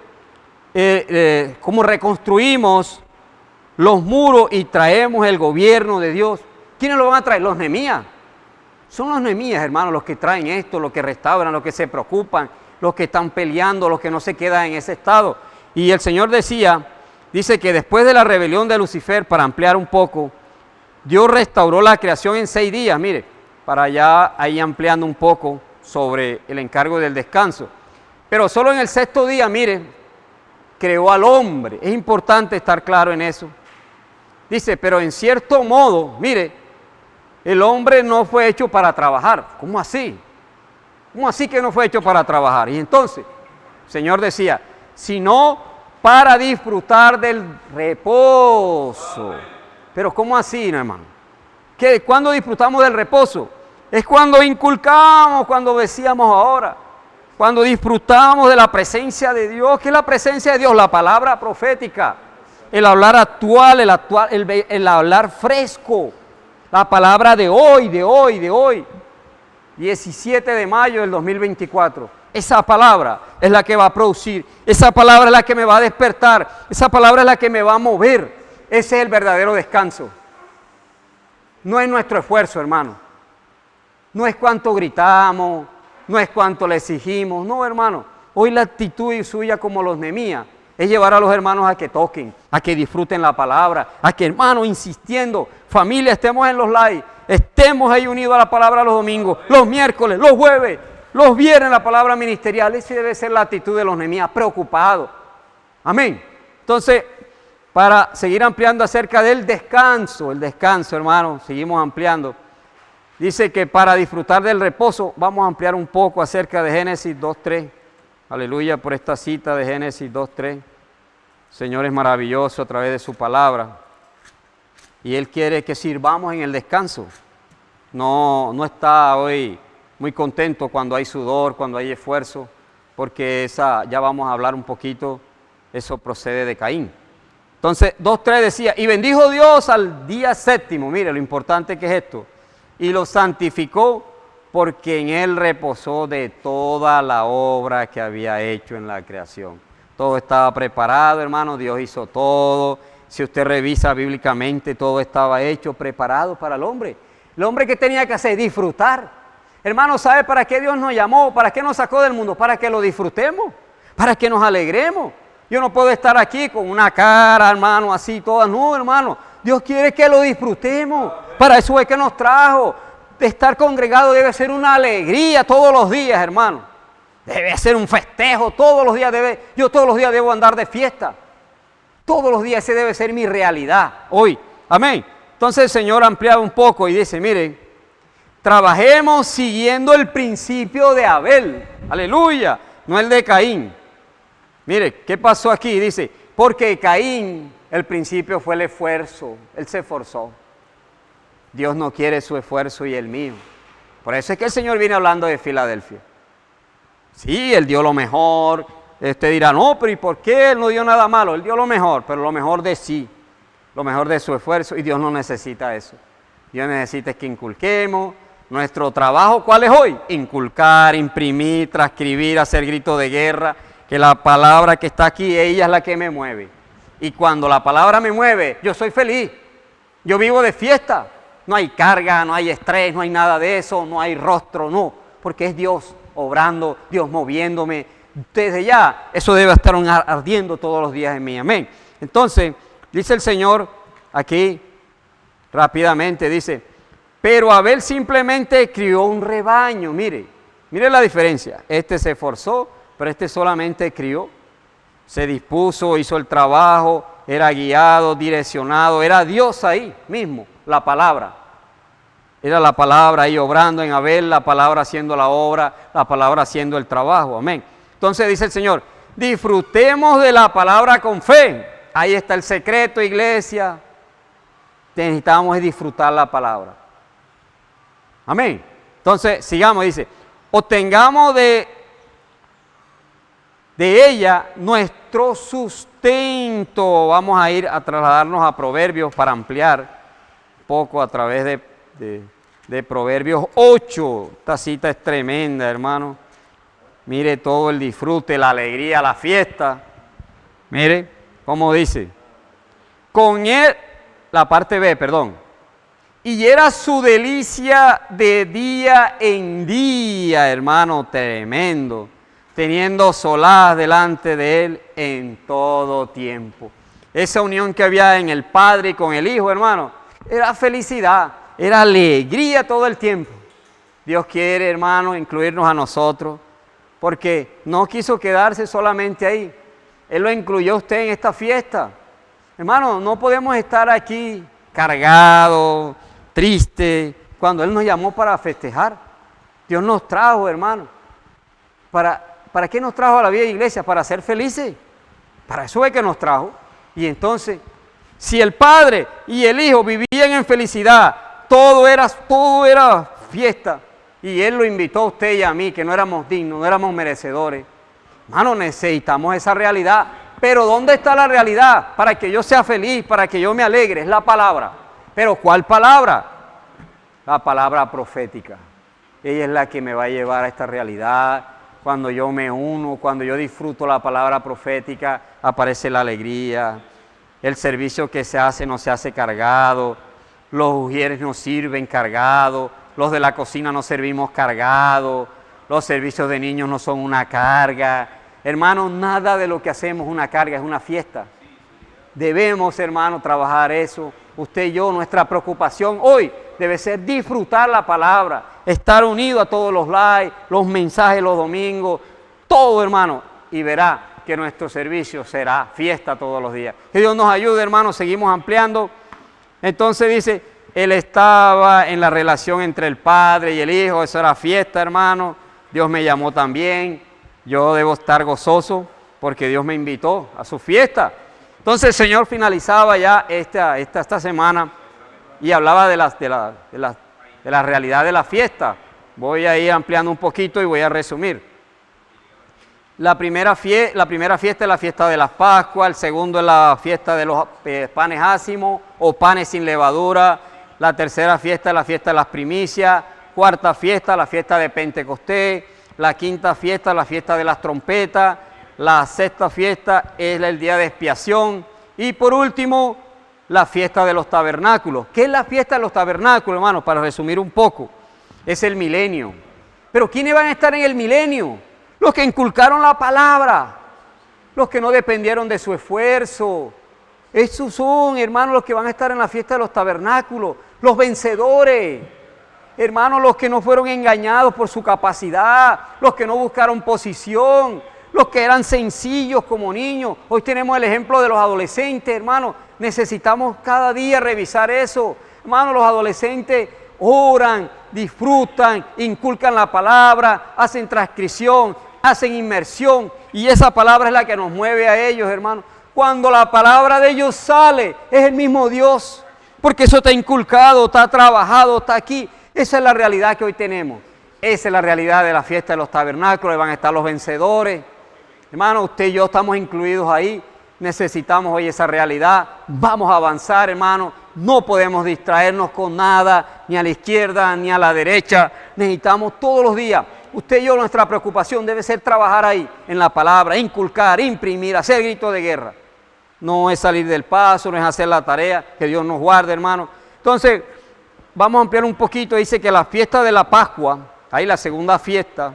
como reconstruimos los muros y traemos el gobierno de Dios, ¿quiénes lo van a traer? Los Nehemías. Son los Nehemías, hermano, los que traen esto, los que restauran, los que se preocupan, los que están peleando, los que no se quedan en ese estado. Y el Señor dice que después de la rebelión de Lucifer, para ampliar un poco, Dios restauró la creación en 6 días, mire, para ya ahí ampliando un poco sobre el encargo del descanso. Pero solo en el 6º día, mire, creó al hombre. Es importante estar claro en eso. Dice, pero en cierto modo, mire, el hombre no fue hecho para trabajar. ¿Cómo así? ¿Cómo así que no fue hecho para trabajar? Y entonces, el Señor decía, sino para disfrutar del reposo. Pero ¿cómo así, no, hermano? ¿Qué? ¿Cuándo disfrutamos del reposo? Es cuando inculcamos, cuando decíamos ahora, cuando disfrutamos de la presencia de Dios. ¿Qué es la presencia de Dios? La palabra profética, el hablar actual, el hablar fresco, la palabra de hoy, 17 de mayo del 2024. Esa palabra es la que va a producir, esa palabra es la que me va a despertar, esa palabra es la que me va a mover. Ese es el verdadero descanso. No es nuestro esfuerzo, hermano. No es cuánto gritamos, no es cuánto le exigimos. No, hermano. Hoy la actitud suya como los Nehemías es llevar a los hermanos a que toquen, a que disfruten la palabra, a que, hermano, insistiendo, familia, estemos en los live, estemos ahí unidos a la palabra los domingos, los miércoles, los jueves, los viernes la palabra ministerial. Esa debe ser la actitud de los Nehemías, preocupados. Amén. Entonces, para seguir ampliando acerca del descanso, hermano, seguimos ampliando. Dice que para disfrutar del reposo, vamos a ampliar un poco acerca de Génesis 2:3. Aleluya por esta cita de Génesis 2:3. Señor es maravilloso a través de su palabra. Y Él quiere que sirvamos en el descanso. No está hoy muy contento cuando hay sudor, cuando hay esfuerzo, porque ya vamos a hablar un poquito, eso procede de Caín. Entonces, 2:3 decía, y bendijo Dios al día 7º, mire lo importante que es esto, y lo santificó porque en él reposó de toda la obra que había hecho en la creación. Todo estaba preparado, hermano, Dios hizo todo. Si usted revisa bíblicamente, todo estaba hecho, preparado para el hombre. El hombre que tenía que hacer, disfrutar. Hermano, ¿sabe para qué Dios nos llamó? ¿Para qué nos sacó del mundo? Para que lo disfrutemos, para que nos alegremos. Yo no puedo estar aquí con una cara, hermano, así toda. No, hermano, Dios quiere que lo disfrutemos. Para eso es que nos trajo. De estar congregado debe ser una alegría todos los días, hermano. Debe ser un festejo todos los días. Yo todos los días debo andar de fiesta. Todos los días ese debe ser mi realidad hoy. Amén. Entonces el Señor ampliaba un poco y dice, miren, trabajemos siguiendo el principio de Abel. Aleluya. No el de Caín. Mire, ¿qué pasó aquí? Dice, porque Caín, el principio fue el esfuerzo. Él se esforzó. Dios no quiere su esfuerzo y el mío. Por eso es que el Señor viene hablando de Filadelfia. Sí, Él dio lo mejor. Usted dirá, no, pero ¿y por qué Él no dio nada malo? Él dio lo mejor, pero lo mejor de sí. Lo mejor de su esfuerzo. Y Dios no necesita eso. Dios necesita que inculquemos. Nuestro trabajo, ¿cuál es hoy? Inculcar, imprimir, transcribir, hacer gritos de guerra. Que la palabra que está aquí, ella es la que me mueve. Y cuando la palabra me mueve, yo soy feliz. Yo vivo de fiesta. No hay carga, no hay estrés, no hay nada de eso, no hay rostro, no. Porque es Dios obrando, Dios moviéndome. Desde ya, eso debe estar ardiendo todos los días en mí. Amén. Entonces, dice el Señor aquí, rápidamente, dice, pero Abel simplemente crió un rebaño. Mire la diferencia. Este se esforzó, pero este solamente crió. Se dispuso, hizo el trabajo, era guiado, direccionado, era Dios ahí mismo, la palabra. Era la palabra ahí obrando en Abel, la palabra haciendo la obra, la palabra haciendo el trabajo. Amén. Entonces dice el Señor, disfrutemos de la palabra con fe. Ahí está el secreto, iglesia. Necesitamos disfrutar la palabra. Amén. Entonces, sigamos, dice, obtengamos de ella nuestro sustento. Vamos a ir a trasladarnos a Proverbios para ampliar un poco a través de Proverbios 8. Esta cita es tremenda, hermano. Mire todo el disfrute, la alegría, la fiesta. Mire cómo dice. Con él, la parte B, perdón. Y era su delicia de día en día, hermano, tremendo. Teniendo solaz delante de él en todo tiempo. Esa unión que había en el Padre y con el Hijo, hermano, era felicidad, era alegría todo el tiempo. Dios quiere, hermano, incluirnos a nosotros, porque no quiso quedarse solamente ahí. Él lo incluyó a usted en esta fiesta. Hermano, no podemos estar aquí cargados, tristes, cuando Él nos llamó para festejar. Dios nos trajo, hermano. ¿Para qué nos trajo a la vida de iglesia? Para ser felices. Para eso es que nos trajo. Y entonces, si el Padre y el Hijo vivían en felicidad, todo era fiesta, y Él lo invitó a usted y a mí, que no éramos dignos, no éramos merecedores. Hermano, necesitamos esa realidad. Pero ¿dónde está la realidad? Para que yo sea feliz, para que yo me alegre, es la palabra. ¿Pero cuál palabra? La palabra profética. Ella es la que me va a llevar a esta realidad. Cuando yo me uno, cuando yo disfruto la palabra profética, aparece la alegría. El servicio que se hace no se hace cargado. Los ujieres no sirven cargados. Los de la cocina no servimos cargados. Los servicios de niños no son una carga. Hermanos, nada de lo que hacemos es una carga, es una fiesta. Debemos, hermanos, trabajar eso. Usted y yo, nuestra preocupación hoy debe ser disfrutar la palabra, estar unido a todos los lives, los mensajes los domingos, todo, hermano, y verá que nuestro servicio será fiesta todos los días. Que Dios nos ayude, hermanos, seguimos ampliando. Entonces dice, Él estaba en la relación entre el Padre y el Hijo, eso era fiesta, hermano. Dios me llamó también, yo debo estar gozoso porque Dios me invitó a su fiesta. Entonces el Señor finalizaba ya esta semana y hablaba de la realidad de la fiesta. Voy a ir ampliando un poquito y voy a resumir. La primera fiesta es la fiesta de las Pascuas, el segundo es la fiesta de los panes ácimos o panes sin levadura, la tercera fiesta es la fiesta de las primicias, cuarta fiesta, la fiesta de Pentecostés, la quinta fiesta, la fiesta de las trompetas, la sexta fiesta es el día de expiación y por último la fiesta de los tabernáculos. ¿Qué es la fiesta de los tabernáculos, hermanos? Para resumir un poco, es el milenio. Pero ¿quiénes van a estar en el milenio? Los que inculcaron la palabra, los que no dependieron de su esfuerzo. Esos son, hermanos, los que van a estar en la fiesta de los tabernáculos, los vencedores. Hermanos, los que no fueron engañados por su capacidad, los que no buscaron posición, los que eran sencillos como niños. Hoy tenemos el ejemplo de los adolescentes, hermanos. Necesitamos cada día revisar eso. Hermanos, los adolescentes oran, disfrutan, inculcan la palabra, hacen transcripción, hacen inmersión. Y esa palabra es la que nos mueve a ellos, hermanos. Cuando la palabra de ellos sale, es el mismo Dios. Porque eso está inculcado, está trabajado, está aquí. Esa es la realidad que hoy tenemos. Esa es la realidad de la fiesta de los tabernáculos. Van a estar los vencedores. Hermano, usted y yo estamos incluidos ahí. Necesitamos hoy esa realidad. Vamos a avanzar, hermano. No podemos distraernos con nada, ni a la izquierda, ni a la derecha. Necesitamos todos los días. Usted y yo, nuestra preocupación debe ser trabajar ahí, en la palabra, inculcar, imprimir, hacer grito de guerra. No es salir del paso, no es hacer la tarea. Que Dios nos guarde, hermano. Entonces, vamos a ampliar un poquito. Dice que la fiesta de la Pascua, ahí la segunda fiesta,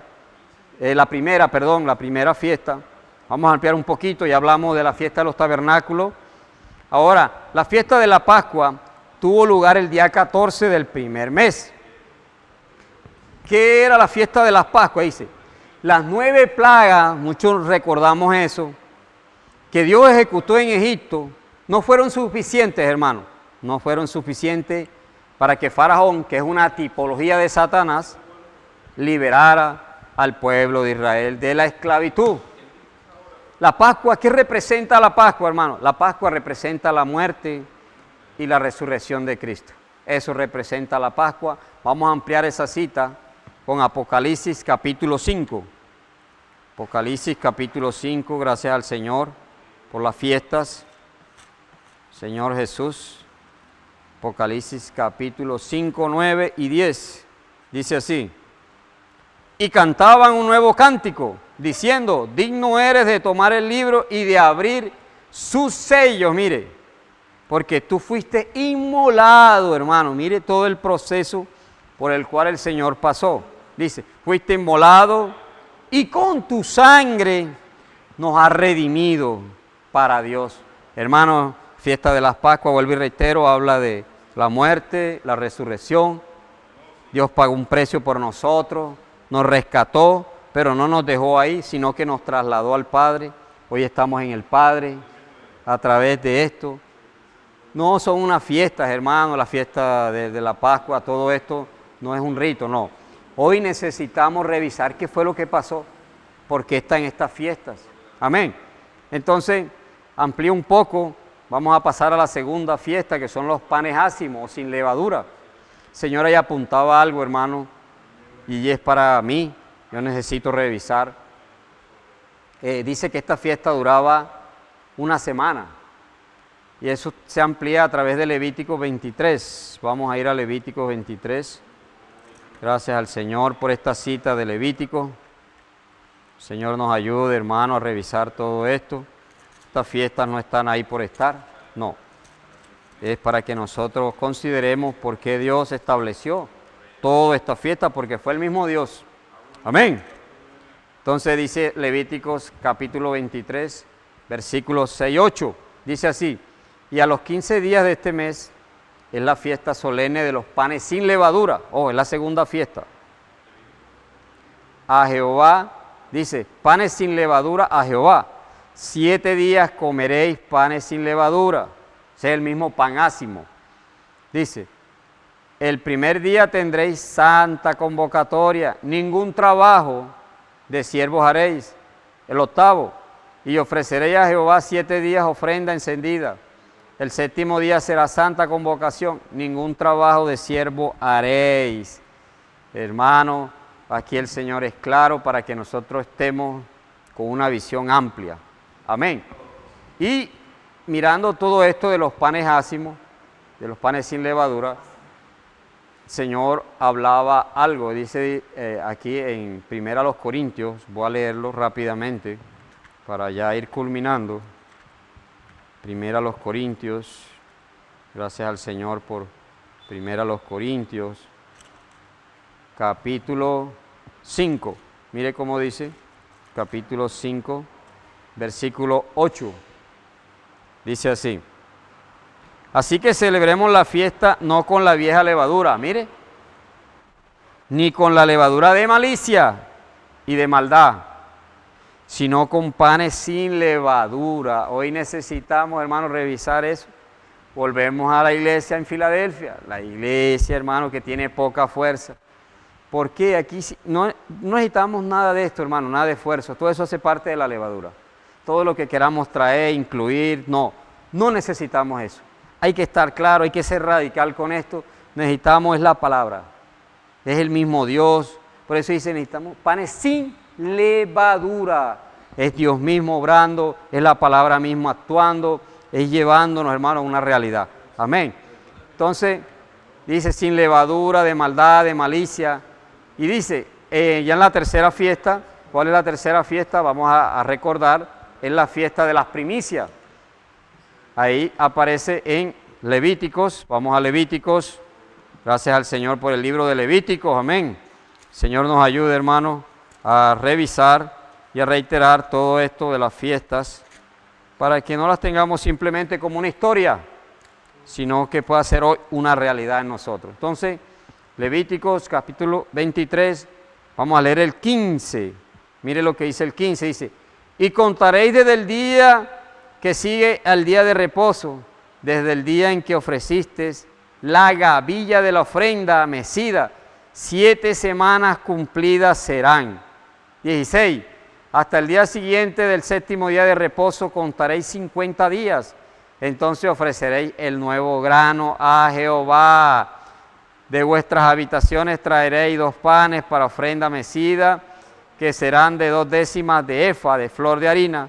la primera fiesta. Vamos a ampliar un poquito y hablamos de la fiesta de los tabernáculos. Ahora, la fiesta de la Pascua tuvo lugar el día 14 del primer mes. ¿Qué era la fiesta de la Pascua? Dice, las 9 plagas, muchos recordamos eso, que Dios ejecutó en Egipto, no fueron suficientes, hermano. No fueron suficientes para que Faraón, que es una tipología de Satanás, liberara al pueblo de Israel de la esclavitud. La Pascua, ¿qué representa la Pascua, hermano? La Pascua representa la muerte y la resurrección de Cristo. Eso representa la Pascua. Vamos a ampliar esa cita con Apocalipsis capítulo 5. Apocalipsis capítulo 5, gracias al Señor por las fiestas. Señor Jesús. Apocalipsis capítulo 5, 9 y 10. Dice así. Y cantaban un nuevo cántico, diciendo, digno eres de tomar el libro y de abrir sus sellos, mire, porque tú fuiste inmolado, hermano, mire todo el proceso por el cual el Señor pasó. Dice, fuiste inmolado y con tu sangre nos has redimido para Dios. Hermano, fiesta de las Pascuas, vuelvo y reitero, habla de la muerte, la resurrección. Dios pagó un precio por nosotros. Nos rescató, pero no nos dejó ahí, sino que nos trasladó al Padre. Hoy estamos en el Padre a través de esto. No son unas fiestas, hermanos, la fiesta de la Pascua, todo esto no es un rito, no. Hoy necesitamos revisar qué fue lo que pasó, por qué está en estas fiestas. Amén. Entonces, amplío un poco, vamos a pasar a la segunda fiesta, que son los panes ácimos, sin levadura. Señora ya apuntaba algo, hermano. Y es para mí, yo necesito revisar. Dice que esta fiesta duraba una semana. Y eso se amplía a través de Levítico 23. Vamos a ir a Levítico 23. Gracias al Señor por esta cita de Levítico. El Señor nos ayude, hermano, a revisar todo esto. Estas fiestas no están ahí por estar, no. Es para que nosotros consideremos por qué Dios estableció toda esta fiesta, porque fue el mismo Dios. Amén. Entonces dice Levíticos capítulo 23, versículos 6 y 8. Dice así, y a los 15 días de este mes es la fiesta solemne de los panes sin levadura. Es la segunda fiesta. A Jehová, dice, panes sin levadura a Jehová. 7 días comeréis panes sin levadura. Ese es el mismo pan ácimo. Dice, el primer día tendréis santa convocatoria, ningún trabajo de siervos haréis. El octavo, y ofreceréis a Jehová 7 días ofrenda encendida. El séptimo día será santa convocación, ningún trabajo de siervo haréis. Hermano, aquí el Señor es claro para que nosotros estemos con una visión amplia. Amén. Y mirando todo esto de los panes ácimos, de los panes sin levadura, Señor hablaba algo, dice aquí en 1 Corintios, voy a leerlo rápidamente para ya ir culminando. 1 Corintios, Gracias al Señor por 1 Corintios, capítulo 5. Mire cómo dice, capítulo 5, versículo 8. Dice así: así que celebremos la fiesta no con la vieja levadura, mire, ni con la levadura de malicia y de maldad, sino con panes sin levadura. Hoy necesitamos, hermanos, revisar eso. Volvemos a la iglesia en Filadelfia, la iglesia, hermano, que tiene poca fuerza. ¿Por qué? Aquí no necesitamos nada de esto, hermano, nada de esfuerzo. Todo eso hace parte de la levadura. Todo lo que queramos traer, incluir, no necesitamos eso. Hay que estar claro, hay que ser radical con esto. Necesitamos es la palabra. Es el mismo Dios. Por eso dice, necesitamos panes sin levadura. Es Dios mismo obrando, es la palabra misma actuando, es llevándonos, hermanos, a una realidad. Amén. Entonces, dice sin levadura, de maldad, de malicia. Y dice, ya en la tercera fiesta, ¿cuál es la tercera fiesta? Vamos a recordar, es la fiesta de las primicias. Ahí aparece en Levíticos, vamos a Levíticos. Gracias al Señor por el libro de Levíticos, amén. El Señor nos ayude, hermano, a revisar y a reiterar todo esto de las fiestas, para que no las tengamos simplemente como una historia, sino que pueda ser hoy una realidad en nosotros. Entonces, Levíticos capítulo 23, vamos a leer el 15. Mire lo que dice el 15, dice: y contaréis desde el día que sigue al día de reposo, desde el día en que ofreciste la gavilla de la ofrenda mecida, 7 semanas cumplidas serán. 16. Hasta el día siguiente del séptimo día de reposo contaréis 50 días. Entonces ofreceréis el nuevo grano a Jehová. De vuestras habitaciones traeréis 2 panes para ofrenda mecida, que serán de 2 décimas de efa de flor de harina,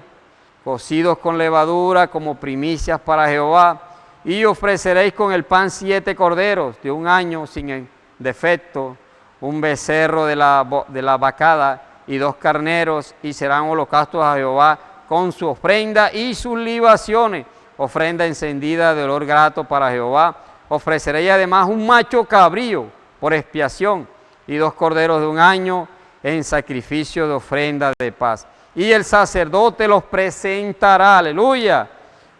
cocidos con levadura como primicias para Jehová. Y ofreceréis con el pan 7 corderos de 1 año sin defecto, un becerro de la vacada y 2 carneros, y serán holocaustos a Jehová con su ofrenda y sus libaciones, ofrenda encendida de olor grato para Jehová. Ofreceréis además un macho cabrío por expiación y 2 corderos de 1 año en sacrificio de ofrenda de paz. Y el sacerdote los presentará, aleluya,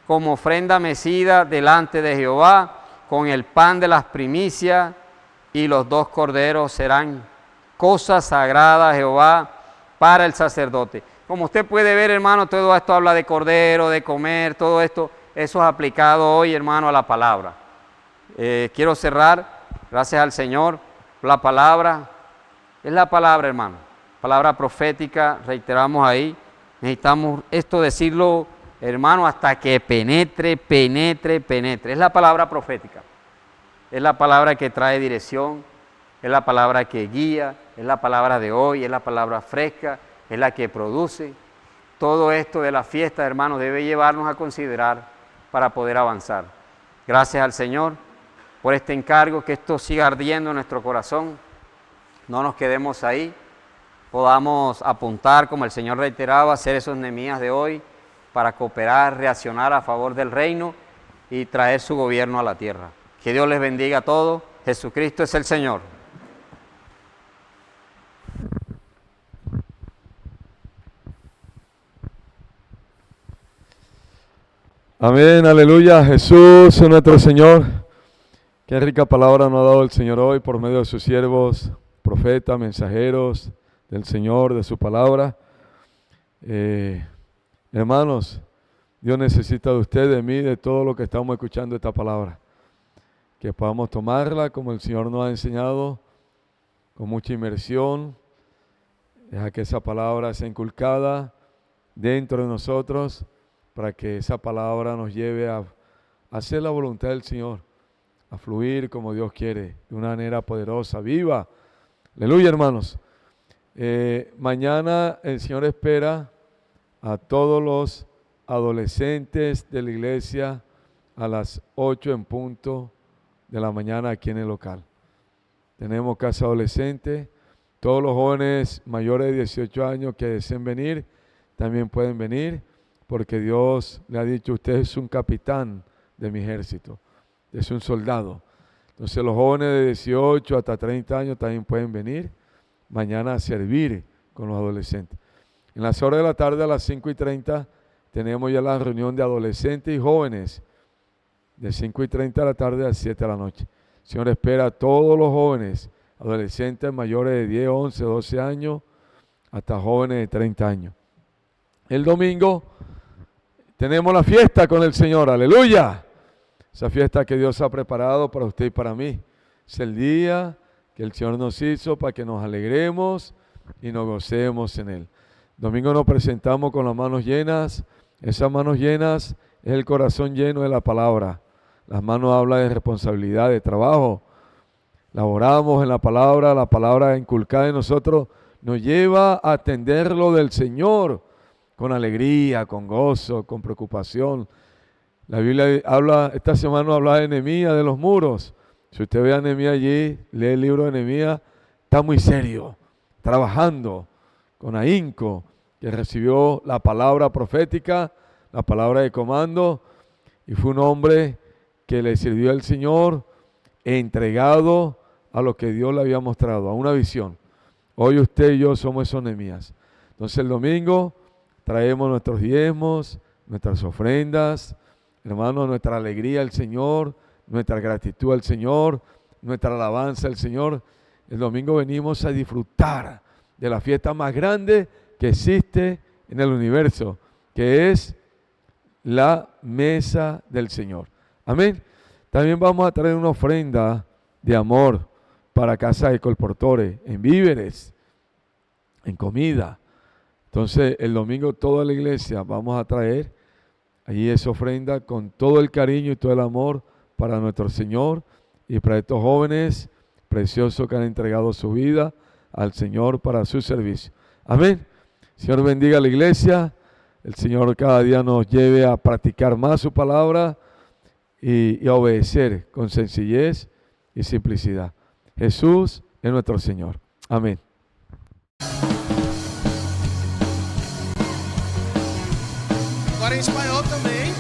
como ofrenda mecida delante de Jehová, con el pan de las primicias, y los 2 corderos serán cosas sagradas a Jehová para el sacerdote. Como usted puede ver, hermano, todo esto habla de cordero, de comer, todo esto, eso es aplicado hoy, hermano, a la palabra. Quiero cerrar, gracias al Señor, la palabra, es la palabra, hermano, palabra profética, reiteramos ahí, necesitamos esto decirlo, hermano, hasta que penetre, es la palabra profética, es la palabra que trae dirección, es la palabra que guía, es la palabra de hoy, es la palabra fresca, es la que produce. Todo esto de la fiesta, hermanos, debe llevarnos a considerar para poder avanzar. Gracias al Señor por este encargo, que esto siga ardiendo en nuestro corazón, no nos quedemos ahí, podamos apuntar, como el Señor reiteraba, ser esos Nehemías de hoy para cooperar, reaccionar a favor del reino y traer su gobierno a la tierra. Que Dios les bendiga a todos. Jesucristo es el Señor. Amén, aleluya. Jesús es nuestro Señor. Qué rica palabra nos ha dado el Señor hoy por medio de sus siervos, profetas, mensajeros del Señor, de su palabra. Hermanos, Dios necesita de usted, de mí, de todo lo que estamos escuchando esta palabra. Que podamos tomarla como el Señor nos ha enseñado, con mucha inmersión. Deja que esa palabra sea inculcada dentro de nosotros, para que esa palabra nos lleve a hacer la voluntad del Señor, a fluir como Dios quiere, de una manera poderosa, viva. Aleluya, hermanos. Mañana el Señor espera a todos los adolescentes de la iglesia a las 8 en punto de la mañana aquí en el local. Tenemos casa adolescente. Todos los jóvenes mayores de 18 años que deseen venir, también pueden venir, porque Dios le ha dicho: usted es un capitán de mi ejército. es un soldado. Entonces los jóvenes de 18 hasta 30 años también pueden venir mañana a servir con los adolescentes. En las horas de la tarde a las 5:30 tenemos ya la reunión de adolescentes y jóvenes de 5:30 de la tarde a 7 de la noche. El Señor espera a todos los jóvenes, adolescentes mayores de 10, 11, 12 años, hasta jóvenes de 30 años. El domingo tenemos la fiesta con el Señor, aleluya. Esa fiesta que Dios ha preparado para usted y para mí. Es el día que el Señor nos hizo para que nos alegremos y nos gocemos en Él. Domingo nos presentamos con las manos llenas. Esas manos llenas es el corazón lleno de la palabra. Las manos hablan de responsabilidad, de trabajo. Laboramos en la palabra inculcada en nosotros nos lleva a atender lo del Señor con alegría, con gozo, con preocupación. La Biblia habla, esta semana habla de Nehemías, de los muros. Si usted ve a Nehemías allí, lee el libro de Nehemías, está muy serio, trabajando con ahínco, que recibió la palabra profética, la palabra de comando, y fue un hombre que le sirvió al Señor, entregado a lo que Dios le había mostrado, a una visión. Hoy usted y yo somos esos Nehemías. Entonces el domingo traemos nuestros diezmos, nuestras ofrendas, hermanos, nuestra alegría al Señor, nuestra gratitud al Señor, nuestra alabanza al Señor. El domingo venimos a disfrutar de la fiesta más grande que existe en el universo, que es la mesa del Señor. Amén. También vamos a traer una ofrenda de amor para Casa de Colportores, en víveres, en comida. Entonces el domingo toda la iglesia vamos a traer allí esa ofrenda con todo el cariño y todo el amor para nuestro Señor y para estos jóvenes preciosos que han entregado su vida al Señor para su servicio. Amén. Señor bendiga a la iglesia. El Señor cada día nos lleve a practicar más su palabra y a obedecer con sencillez y simplicidad. Jesús es nuestro Señor. Amén. Agora em espanhol também.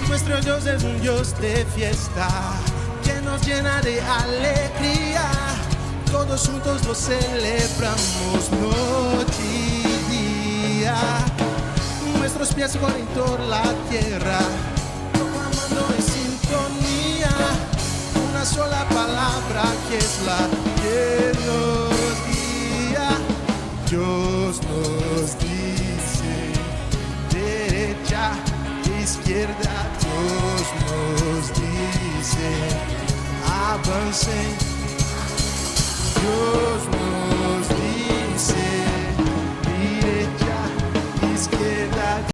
Nuestro Dios es un Dios de fiesta que nos llena de alegría. Todos juntos lo celebramos noche y día. Nuestros pies corren por la tierra, proclamando en sintonía una sola palabra que es la que nos guía. Dios nos dice derecha, izquierda, Dios nos dice avancen. Dios nos dice derecha, izquierda.